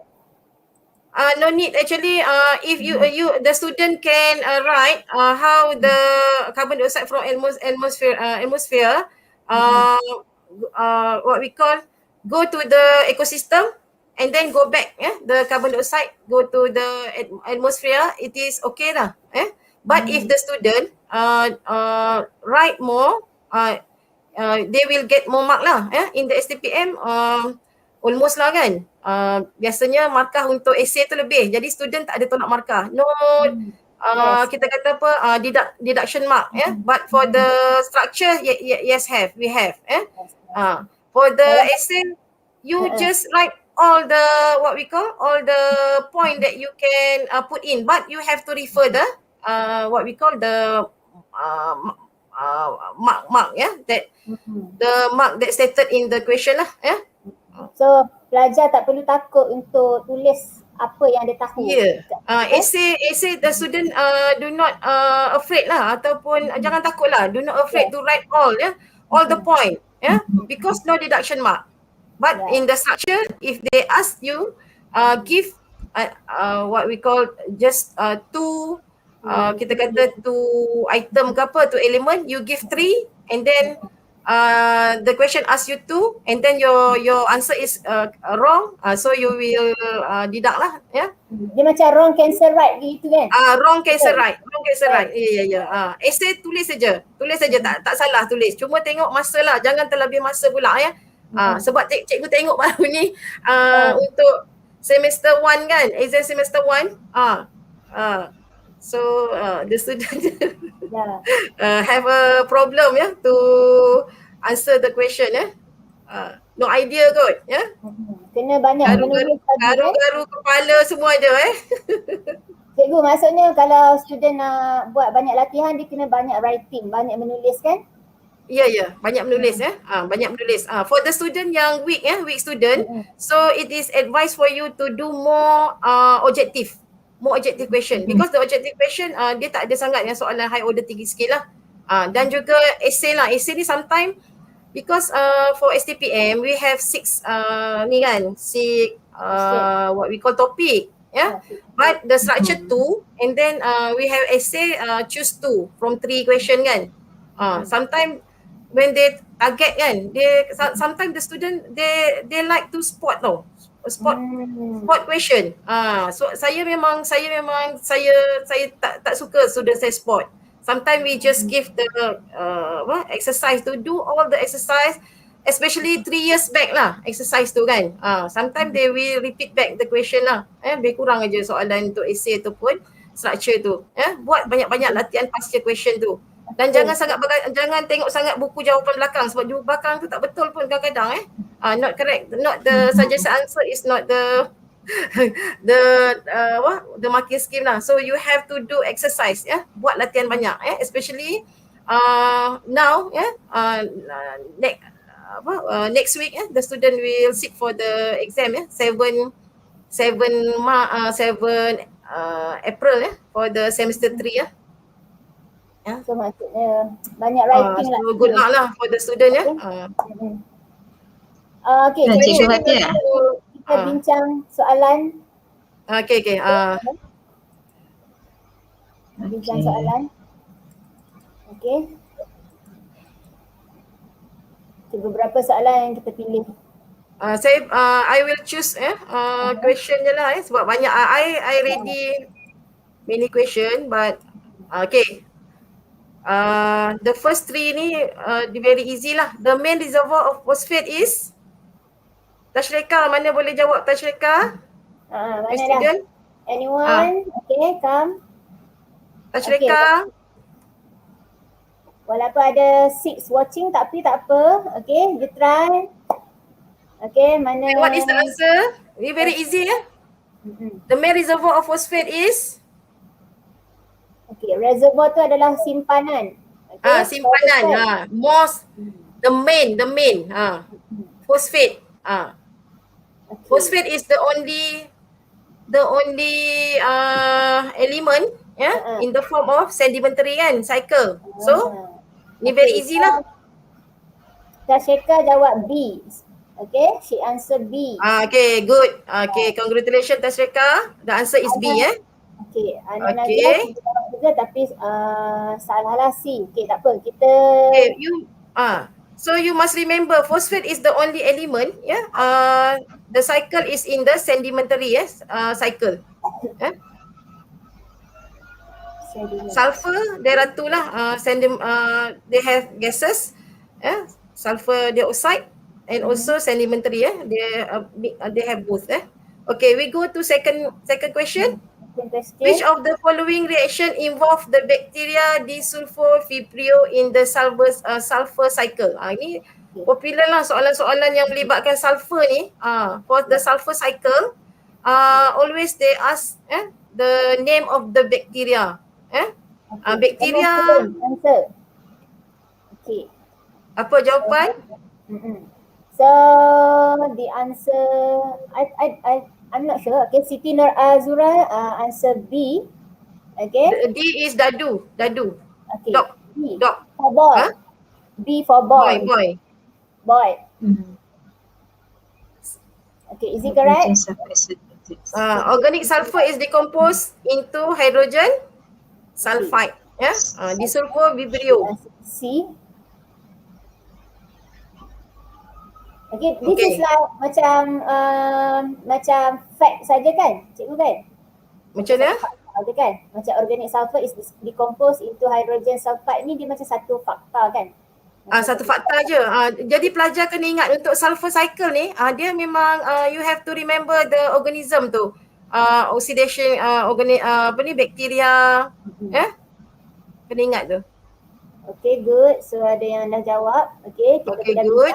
Speaker 4: no need actually. If you the student can write how the carbon dioxide from atmosphere what we call go to the ecosystem and then go back, the carbon dioxide go to the atmosphere, it is okay lah. But if the student write more, they will get more mark lah. In the STPM almost lah kan. Biasanya markah untuk essay tu lebih. Jadi student tak ada tolak markah. No, kita kata apa, deduction mark. But for the structure, yes we have. For the essay, you just write all the what we call, all the point that you can put in. But you have to refer the what we call the mark that the mark that stated in the question lah.
Speaker 3: So pelajar tak perlu takut untuk tulis apa yang dia tahu.
Speaker 4: Essay the student do not afraid lah, ataupun jangan takut lah, do not afraid to write all all the point because no deduction mark. But in the structure, if they ask you give what we call just two kita kata two item ke apa, two element, you give 3 and then the question asks you 2 and then your answer is wrong, so you will deduct lah.
Speaker 3: Dia macam wrong cancel right gitu kan?
Speaker 4: Wrong cancel right. Essay tulis saja tak salah tulis, cuma tengok masa lah, jangan terlebih masa pula sebab cikgu tengok baru ni untuk semester 1 kan, exam semester 1 so the student have a problem to answer the question no idea kot
Speaker 3: kena banyak menulis
Speaker 4: garu kepala semua ada
Speaker 3: Cikgu, maksudnya kalau student nak buat banyak latihan dia kena banyak writing, banyak menulis kan?
Speaker 4: Ya, banyak menulis banyak menulis. For the student yang weak student, so it is advised for you to do more objective question, because the objective question dia tak ada sangat yang soalan high order tinggi sikit lah. Dan juga essay lah, essay ni sometimes because for STPM we have 6 what we call topic, but the structure 2 and then we have essay choose 2 from 3 question kan. Sometimes when they target kan, sometimes the student they like to spot spot question. So saya memang tak suka student saya spot. Sometimes we just give the exercise to do all the exercise, especially 3 years back lah exercise tu kan. Sometimes they will repeat back the question lah. Lebih kurang aja soalan untuk essay ataupun structure tu. Buat banyak-banyak latihan pasca question tu. Dan jangan tengok sangat buku jawapan belakang, sebab jawapan belakang tu tak betul pun kadang-kadang not correct, not the suggested answer is not the the marking scheme lah. So you have to do exercise, buat latihan banyak, especially now next week the student will sit for the exam 7 April for the semester 3
Speaker 3: So maksudnya banyak writing lah.
Speaker 4: So good luck lah for the student
Speaker 3: Okay,
Speaker 1: Cikgu FATHIAH.
Speaker 3: Kita bincang soalan.
Speaker 4: Okay.
Speaker 3: Bincang soalan. Okay. Beberapa soalan yang kita pilih.
Speaker 4: I will choose question je lah sebab banyak. I ready many question, but okay. The first 3 ni very easy lah. The main reservoir of phosphate is Tashrika, mana boleh jawab Tashrika?
Speaker 3: Mana dah?
Speaker 4: Student?
Speaker 3: Anyone? Okay, come.
Speaker 4: Tashrika?
Speaker 3: Walaupun ada 6 watching tapi tak apa. Okay, you try. Okay, mana?
Speaker 4: What is the answer? Ini very easy ya. The main reservoir of phosphate is?
Speaker 3: Okay, reservoir tu adalah simpanan. Okay,
Speaker 4: Simpanan. Most, the main. Phosphate.
Speaker 3: Okay.
Speaker 4: Phosphate is the only element in the form of sedimentary kan cycle. So ni very easy lah.
Speaker 3: Tashrika jawab B. Okay, she answer B.
Speaker 4: Okay, good. Okay, congratulations Tashrika. The answer is B
Speaker 3: Okay, anak-anak jawab juga tapi salahlah C. Okay, tak apa. Kita
Speaker 4: so you must remember phosphate is the only element the cycle is in the sedimentary cycle. Sulfur there are two lah, they have gases, sulfur dioxide and also sedimentary, they have both. Okay, we go to second question. Which of the following reaction involve the bacteria disulfur vibrio in the sulfur cycle? Ini popular lah soalan-soalan yang melibatkan sulfur ni. For the sulfur cycle, always they ask the name of the bacteria. Bacteria.
Speaker 3: Answer. Okay.
Speaker 4: Apa jawapan?
Speaker 3: So the answer, I'm not sure. Okay, Siti Nur Azura answer B. Okay.
Speaker 4: D is dadu.
Speaker 3: Okay.
Speaker 4: Dog.
Speaker 3: B
Speaker 4: Dog.
Speaker 3: for boy. B for boy. Boy. Okay, is it correct?
Speaker 4: Organic sulfur is decomposed into hydrogen sulfide. Disulfur vibrio.
Speaker 3: C. Okay, this is like macam fact saja kan, cikgu kan?
Speaker 4: Macam mana?
Speaker 3: Ada kan? Macam organic sulfur is decomposed into hydrogen sulfide ni dia macam satu fakta kan?
Speaker 4: Satu fakta je. Jadi pelajar kena ingat untuk sulfur cycle ni, dia memang you have to remember the organism tu. Oxidation, bakteria. Kena ingat tu.
Speaker 3: Okay, good. So ada yang dah jawab. Okay, kita
Speaker 4: okay,
Speaker 3: dah
Speaker 4: good.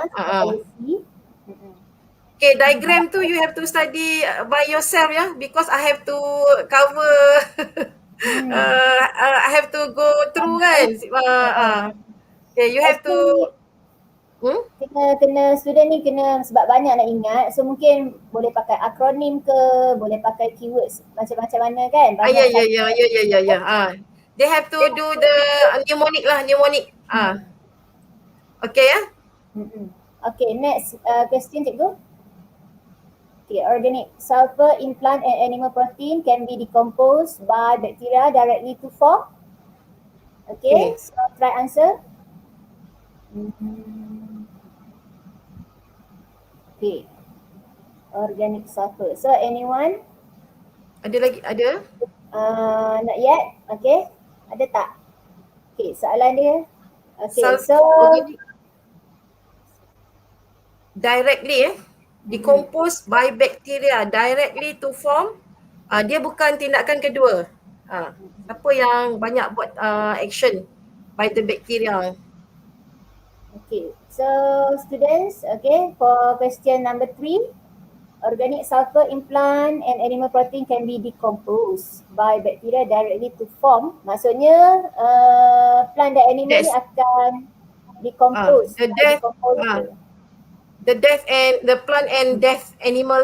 Speaker 4: Okay, diagram tu you have to study by yourself because I have to cover I have to go through kan. Okay, you have to
Speaker 3: kena student ni kena, sebab banyak nak ingat, so mungkin boleh pakai akronim ke, boleh pakai keywords macam-macam mana kan.
Speaker 4: Ya. They have to do the mnemonic. Okay
Speaker 3: Okay, next question cikgu. Okay, organic sulfur in plant and animal protein can be decomposed by bacteria directly to form. Okay, so try answer. Okay, organic sulfur. So anyone?
Speaker 4: Ada lagi? Ada?
Speaker 3: Not yet. Okay, ada tak? Okay, soalan dia. Okay,
Speaker 4: directly decomposed by bacteria directly to form, dia bukan tindakan kedua. Siapa yang banyak buat action by the bacteria.
Speaker 3: Okay, so students, okay, for question number 3, organic sulfur in plant and animal protein can be decomposed by bacteria directly to form. Maksudnya plant dan animal ni akan decompose.
Speaker 4: The death and the plant and death animal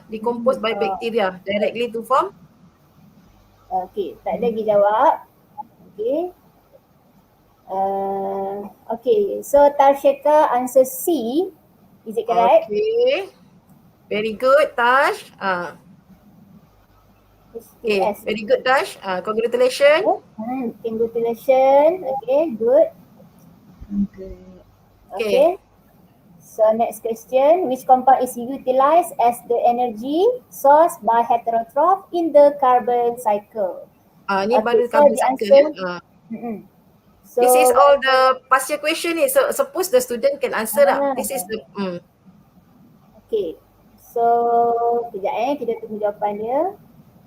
Speaker 4: decomposed by bacteria directly to form.
Speaker 3: Okay, tak ada lagi jawab. Okay. Okay, so Tashrika answer C. Is it correct?
Speaker 4: Okay. Very good, Tash. Okay, very good, Tash. Congratulations.
Speaker 3: Congratulations. Okay, good. Okay. So next question, which compound is utilized as the energy source by heterotroph in the carbon cycle?
Speaker 4: Ni baru carbon cycle.
Speaker 3: So,
Speaker 4: this is all the past year question ni. So suppose the student can answer lah. This is the
Speaker 3: Okay. So, kejap kita tunggu jawapan dia.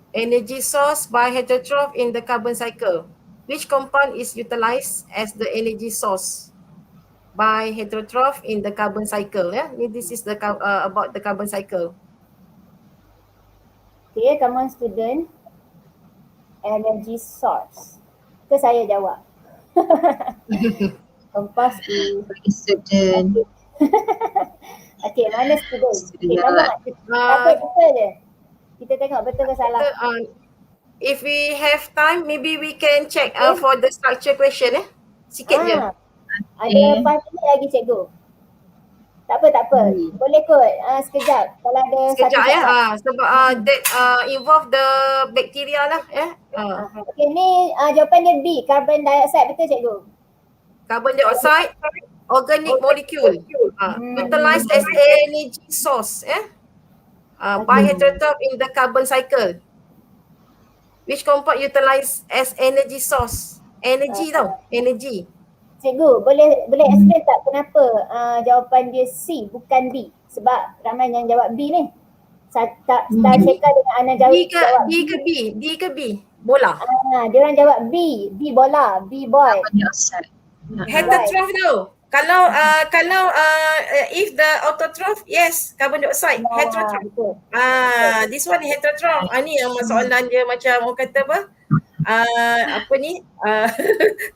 Speaker 4: Energy source by heterotroph in the carbon cycle. Which compound is utilized as the energy source by heterotroph in the carbon cycle? This is the about the carbon cycle.
Speaker 3: Okay, come on student. Energy source. Ke saya jawab? Kompas is
Speaker 1: Bagi student.
Speaker 3: okay, mana student? Okay,
Speaker 1: Student.
Speaker 3: come on. Apa betul je? Kita tengok betul ke salah.
Speaker 4: If we have time, maybe we can check for the structure question sikit je.
Speaker 3: Ada 5 minit lagi cikgu. Tak apa. Boleh kot. Sekejap. Kalau ada
Speaker 4: Sekejap
Speaker 3: satu soalan.
Speaker 4: sebab that involve the bacteria lah
Speaker 3: Okay, ni jawapan dia B, carbon dioxide, betul cikgu?
Speaker 4: Carbon dioxide, organic molecule, utilized as energy source by heterotroph in the carbon cycle. Which compound utilized as energy source? Energy energy.
Speaker 3: Cikgu, boleh explain tak kenapa jawapan dia C bukan B? Sebab ramai yang jawab B ni. Star Shekhar dengan Ana jawab
Speaker 4: D ke B? Bola.
Speaker 3: Dia orang jawab B bola, B boy.
Speaker 4: Heterotroph tu. Kalau if the autotroph, yes, carbon dioxide, heterotroph. This one heterotroph. Ni yang soalan dia macam orang kata apa? Apa ni?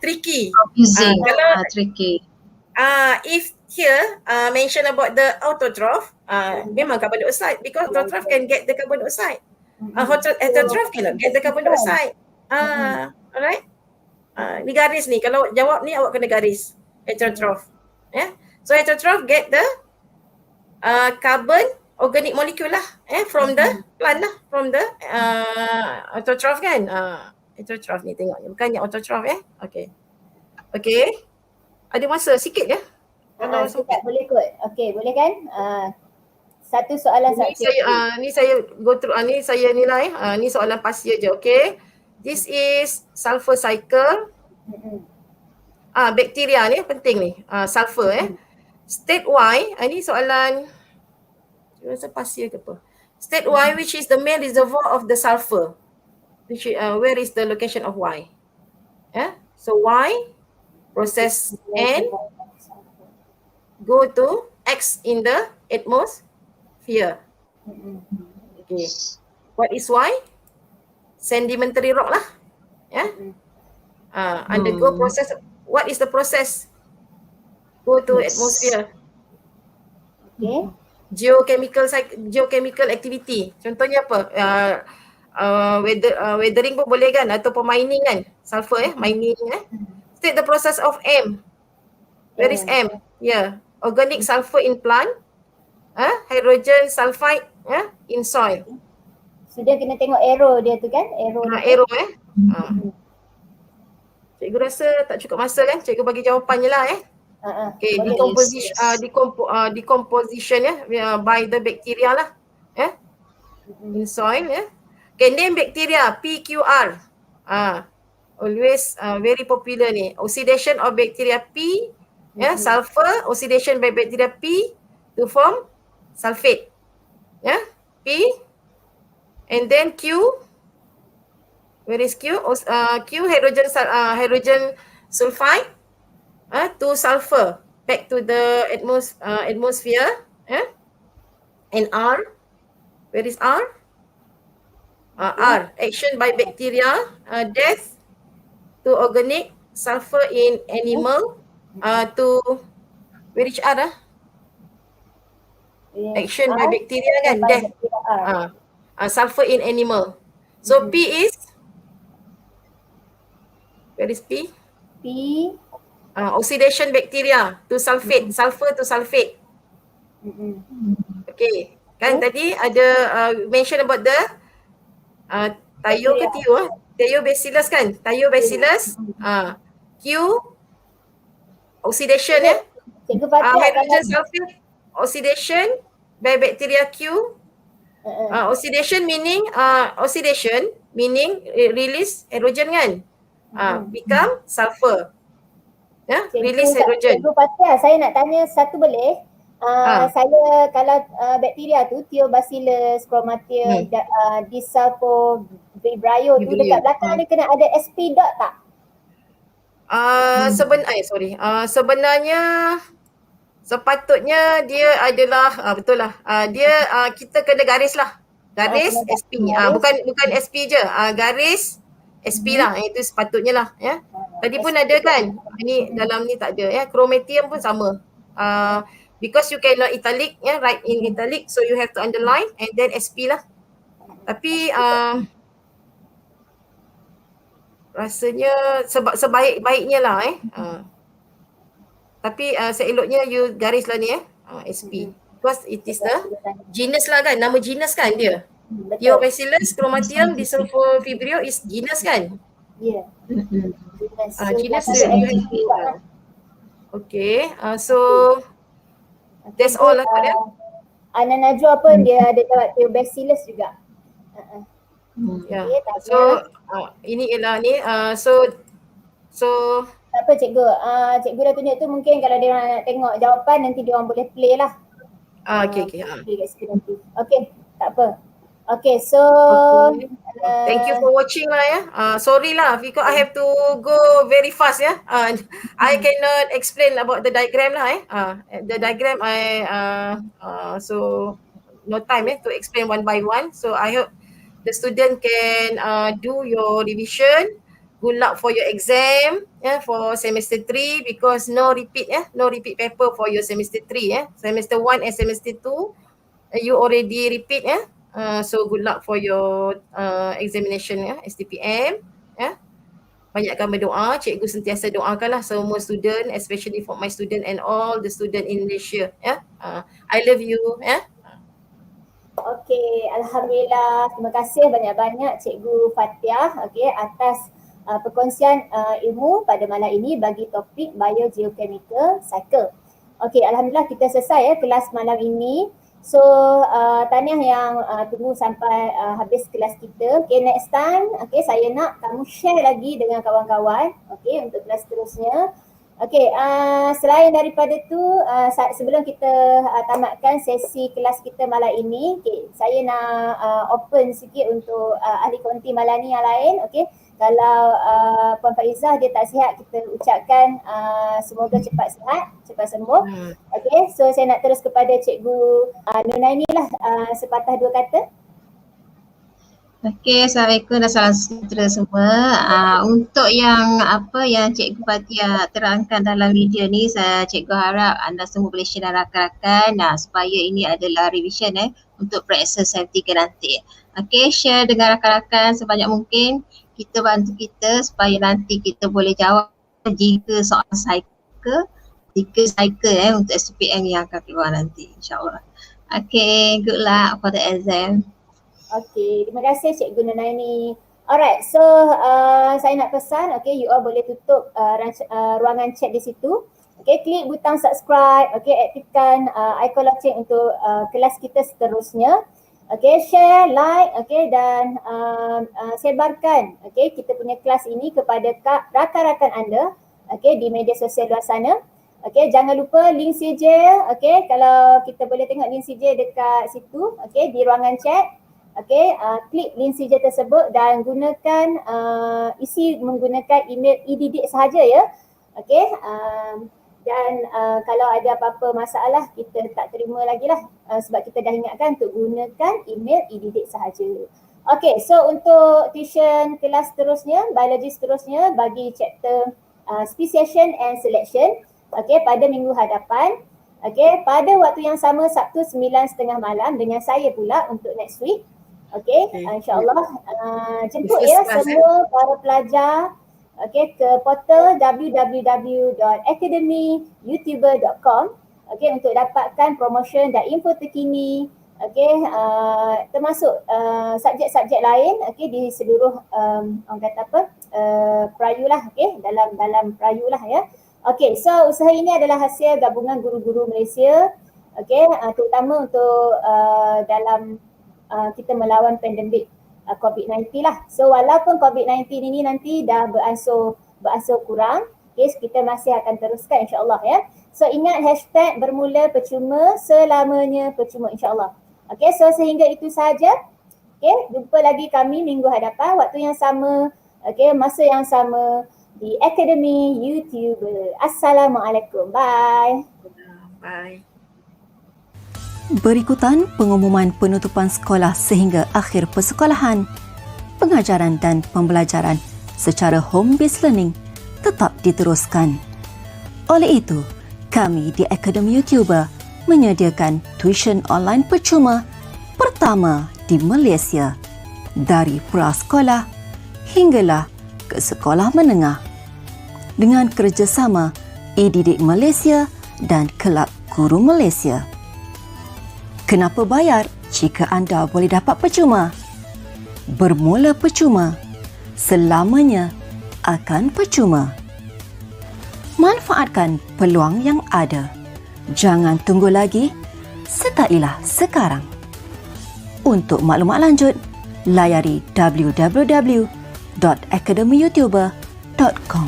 Speaker 4: Tricky.
Speaker 1: Confusing. Tricky.
Speaker 4: If here mention about the autotroph, memang carbon dioxide because autotroph can get the carbon dioxide. Heterotroph cannot get the carbon dioxide. Alright. Ni garis ni. Kalau jawab ni awak kena garis. Heterotroph. So heterotroph get the carbon organic molecule lah from the plant lah, from the autotroph kan. Heterotroph ni tengok ni, bukannya autotroph Okay. Ada masa sikit je.
Speaker 3: Sikit boleh kot. Okay, boleh kan? Satu soalan
Speaker 4: ni saya go through, ni saya nilai. Ni soalan pasia je, okay. This is sulfur cycle. Bakteria ni penting ni. Sulfur State Y, ni soalan rasa pasia ke apa. State Y, which is the main reservoir of the sulfur. Which where is the location of Y? So Y, process N, go to X in the atmosphere. Okay. What is Y? Sedimentary rock lah. Undergo process. What is the process? Go to atmosphere.
Speaker 3: Okay.
Speaker 4: Geochemical activity. Contohnya apa? Weathering pun boleh kan, ataupun mining kan, sulfur mining State the process of M. Where is M? Organic sulfur in plant, hydrogen sulfide in soil.
Speaker 3: So dia kena tengok arrow dia tu kan,
Speaker 4: arrow Cikgu rasa tak cukup masa kan, cikgu bagi jawapan je lah Okay, decomposition by the bacteria lah in soil Okay, name bacteria PQR. Always very popular ni. Oxidation of bacteria P, sulfur, oxidation by bacteria P to form sulfate. P, and then Q. Where is Q? Q hydrogen sulfide to sulfur back to the atmosphere. And R. Where is R? R, action by bacteria, death to organic, sulfur in animal, to where is R? Action by bacteria kan, death, sulfur in animal. So P is, where is P? Oxidation bacteria to sulfate, sulfur to sulfate. Okay, kan tadi ada mention about the Thiobacillus kan? Thiobacillus. Q, oxidation hydrogen sulfate, oxidation by bacteria Q. Oxidation meaning release hydrogen kan? Become sulfur. Release hydrogen.
Speaker 3: Cikgu Fathiah, saya nak tanya satu boleh? Saya kalau bakteria tu Thiobacillus, Chromatium, Disalpo, Vibrio tu dekat belakang dia kena ada SP dot tak?
Speaker 4: Sebenarnya sepatutnya dia adalah betul lah. Kita kena garis lah. Garis
Speaker 3: Kena
Speaker 4: SP.
Speaker 3: garis.
Speaker 4: Bukan SP je. Garis SP lah. Itu sepatutnya lah ya. Tadi pun ada kan. Ini dalam ni tak ada ya. Chromatium pun sama. Because you cannot italic ya, write in italic, so you have to underline and then SP lah. Tapi rasanya sebaik-baiknya lah tapi seeloknya you garis lah ni SP. Because it is the genus lah kan, nama genus kan dia. Thiobacillus, Chromatium, Disulfo, Vibrio is genus kan?
Speaker 3: Ya.
Speaker 4: Genus dia. Okay, so that's all lah pada.
Speaker 3: Ana Najwa pun dia ada Thiobacillus juga.
Speaker 4: Ya.
Speaker 3: Okay, tak
Speaker 4: So ini ialah ni so
Speaker 3: tak apa cikgu. Cikgu dah tunjuk tu, mungkin kalau dia orang nak tengok jawapan nanti dia orang boleh play lah.
Speaker 4: Okay.
Speaker 3: Okay, tak apa. Okay, so
Speaker 4: thank you for watching lah ya. Sorry lah because I have to go very fast ya. I cannot explain about the diagram lah the diagram so no time to explain one by one. So I hope the student can do your revision. Good luck for your exam for semester 3 because no repeat paper for your semester 3 Semester 1 and semester 2 you already repeat so good luck for your examination STPM Banyakkan berdoa, cikgu sentiasa doakanlah semua student, especially for my student and all the student in Malaysia I love you
Speaker 3: Okay, Alhamdulillah. Terima kasih banyak-banyak Cikgu Fathiah atas perkongsian ilmu pada malam ini bagi topik Biogeochemical Cycle. Okay, Alhamdulillah kita selesai kelas malam ini. So, tahniah yang tunggu sampai habis kelas kita. Okay, next time saya nak kamu share lagi dengan kawan-kawan untuk kelas seterusnya. Okay, selain daripada tu, sebelum kita tamatkan sesi kelas kita malam ini, saya nak open sikit untuk ahli konti malam ni yang lain. Kalau Puan Faizah dia tak sihat, kita ucapkan semoga cepat sihat, cepat sembuh. So saya nak terus kepada Cikgu Nunaini lah, sepatah dua kata.
Speaker 1: Assalamualaikum dan salam sejahtera semua. Untuk yang Cikgu Fathiah terangkan dalam video ni, Cikgu harap anda semua boleh share dan rakan-rakan supaya ini adalah revision untuk pre-exercise 3 nanti. Share dengan rakan-rakan sebanyak mungkin. Kita bantu kita supaya nanti kita boleh jawab jika soalan cycle, untuk SPM yang akan keluar nanti, insyaAllah. Good luck for the exam.
Speaker 3: Terima kasih Cikgu Nunaini. Alright, so saya nak pesan, you all boleh tutup ruangan chat di situ. Klik butang subscribe, aktifkan ikon loceng untuk kelas kita seterusnya. Share, like, dan sebarkan kita punya kelas ini kepada rakan-rakan anda di media sosial luar sana. Jangan lupa link sijil, kalau kita boleh tengok link sijil dekat situ, di ruangan chat. Klik link sijil tersebut dan gunakan isi menggunakan email e-didik sahaja ya. Dan kalau ada apa-apa masalah kita tak terima lagi lah sebab kita dah ingatkan untuk gunakan email e-didik sahaja. So untuk tuition kelas seterusnya, biologi seterusnya bagi chapter speciation and selection pada minggu hadapan. Pada waktu yang sama Sabtu 9:30 malam dengan saya pula untuk next week. InsyaAllah jemput ya semua para pelajar ke portal www.academyyoutuber.com untuk dapatkan promotion dan info terkini termasuk subjek-subjek lain di seluruh perayu lah dalam perayu lah ya. So usaha ini adalah hasil gabungan guru-guru Malaysia terutama untuk dalam kita melawan pandemik COVID-19 lah. So walaupun COVID-19 ini nanti dah beransur kurang, Okay, kita masih akan teruskan insyaAllah ya. So ingat hashtag bermula percuma, selamanya percuma insyaAllah. Okay, so sehingga itu saja. Okay, jumpa lagi kami minggu hadapan, waktu yang sama, okay, masa yang sama di Akademi YouTuber. Assalamualaikum. Bye.
Speaker 4: Bye.
Speaker 6: Berikutan pengumuman penutupan sekolah sehingga akhir persekolahan. Pengajaran dan pembelajaran secara home-based learning tetap diteruskan. Oleh itu, kami di Akademi YouTuber menyediakan tuition online percuma pertama di Malaysia dari prasekolah hinggalah ke sekolah menengah dengan kerjasama E-Didik Malaysia dan Kelab Guru Malaysia. Kenapa bayar jika anda boleh dapat percuma? Bermula percuma, selamanya akan percuma. Manfaatkan peluang yang ada. Jangan tunggu lagi, sertailah sekarang. Untuk maklumat lanjut, layari www.academyyoutuber.com.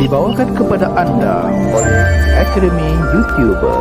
Speaker 7: Dibawakan kepada anda oleh Akademi YouTuber.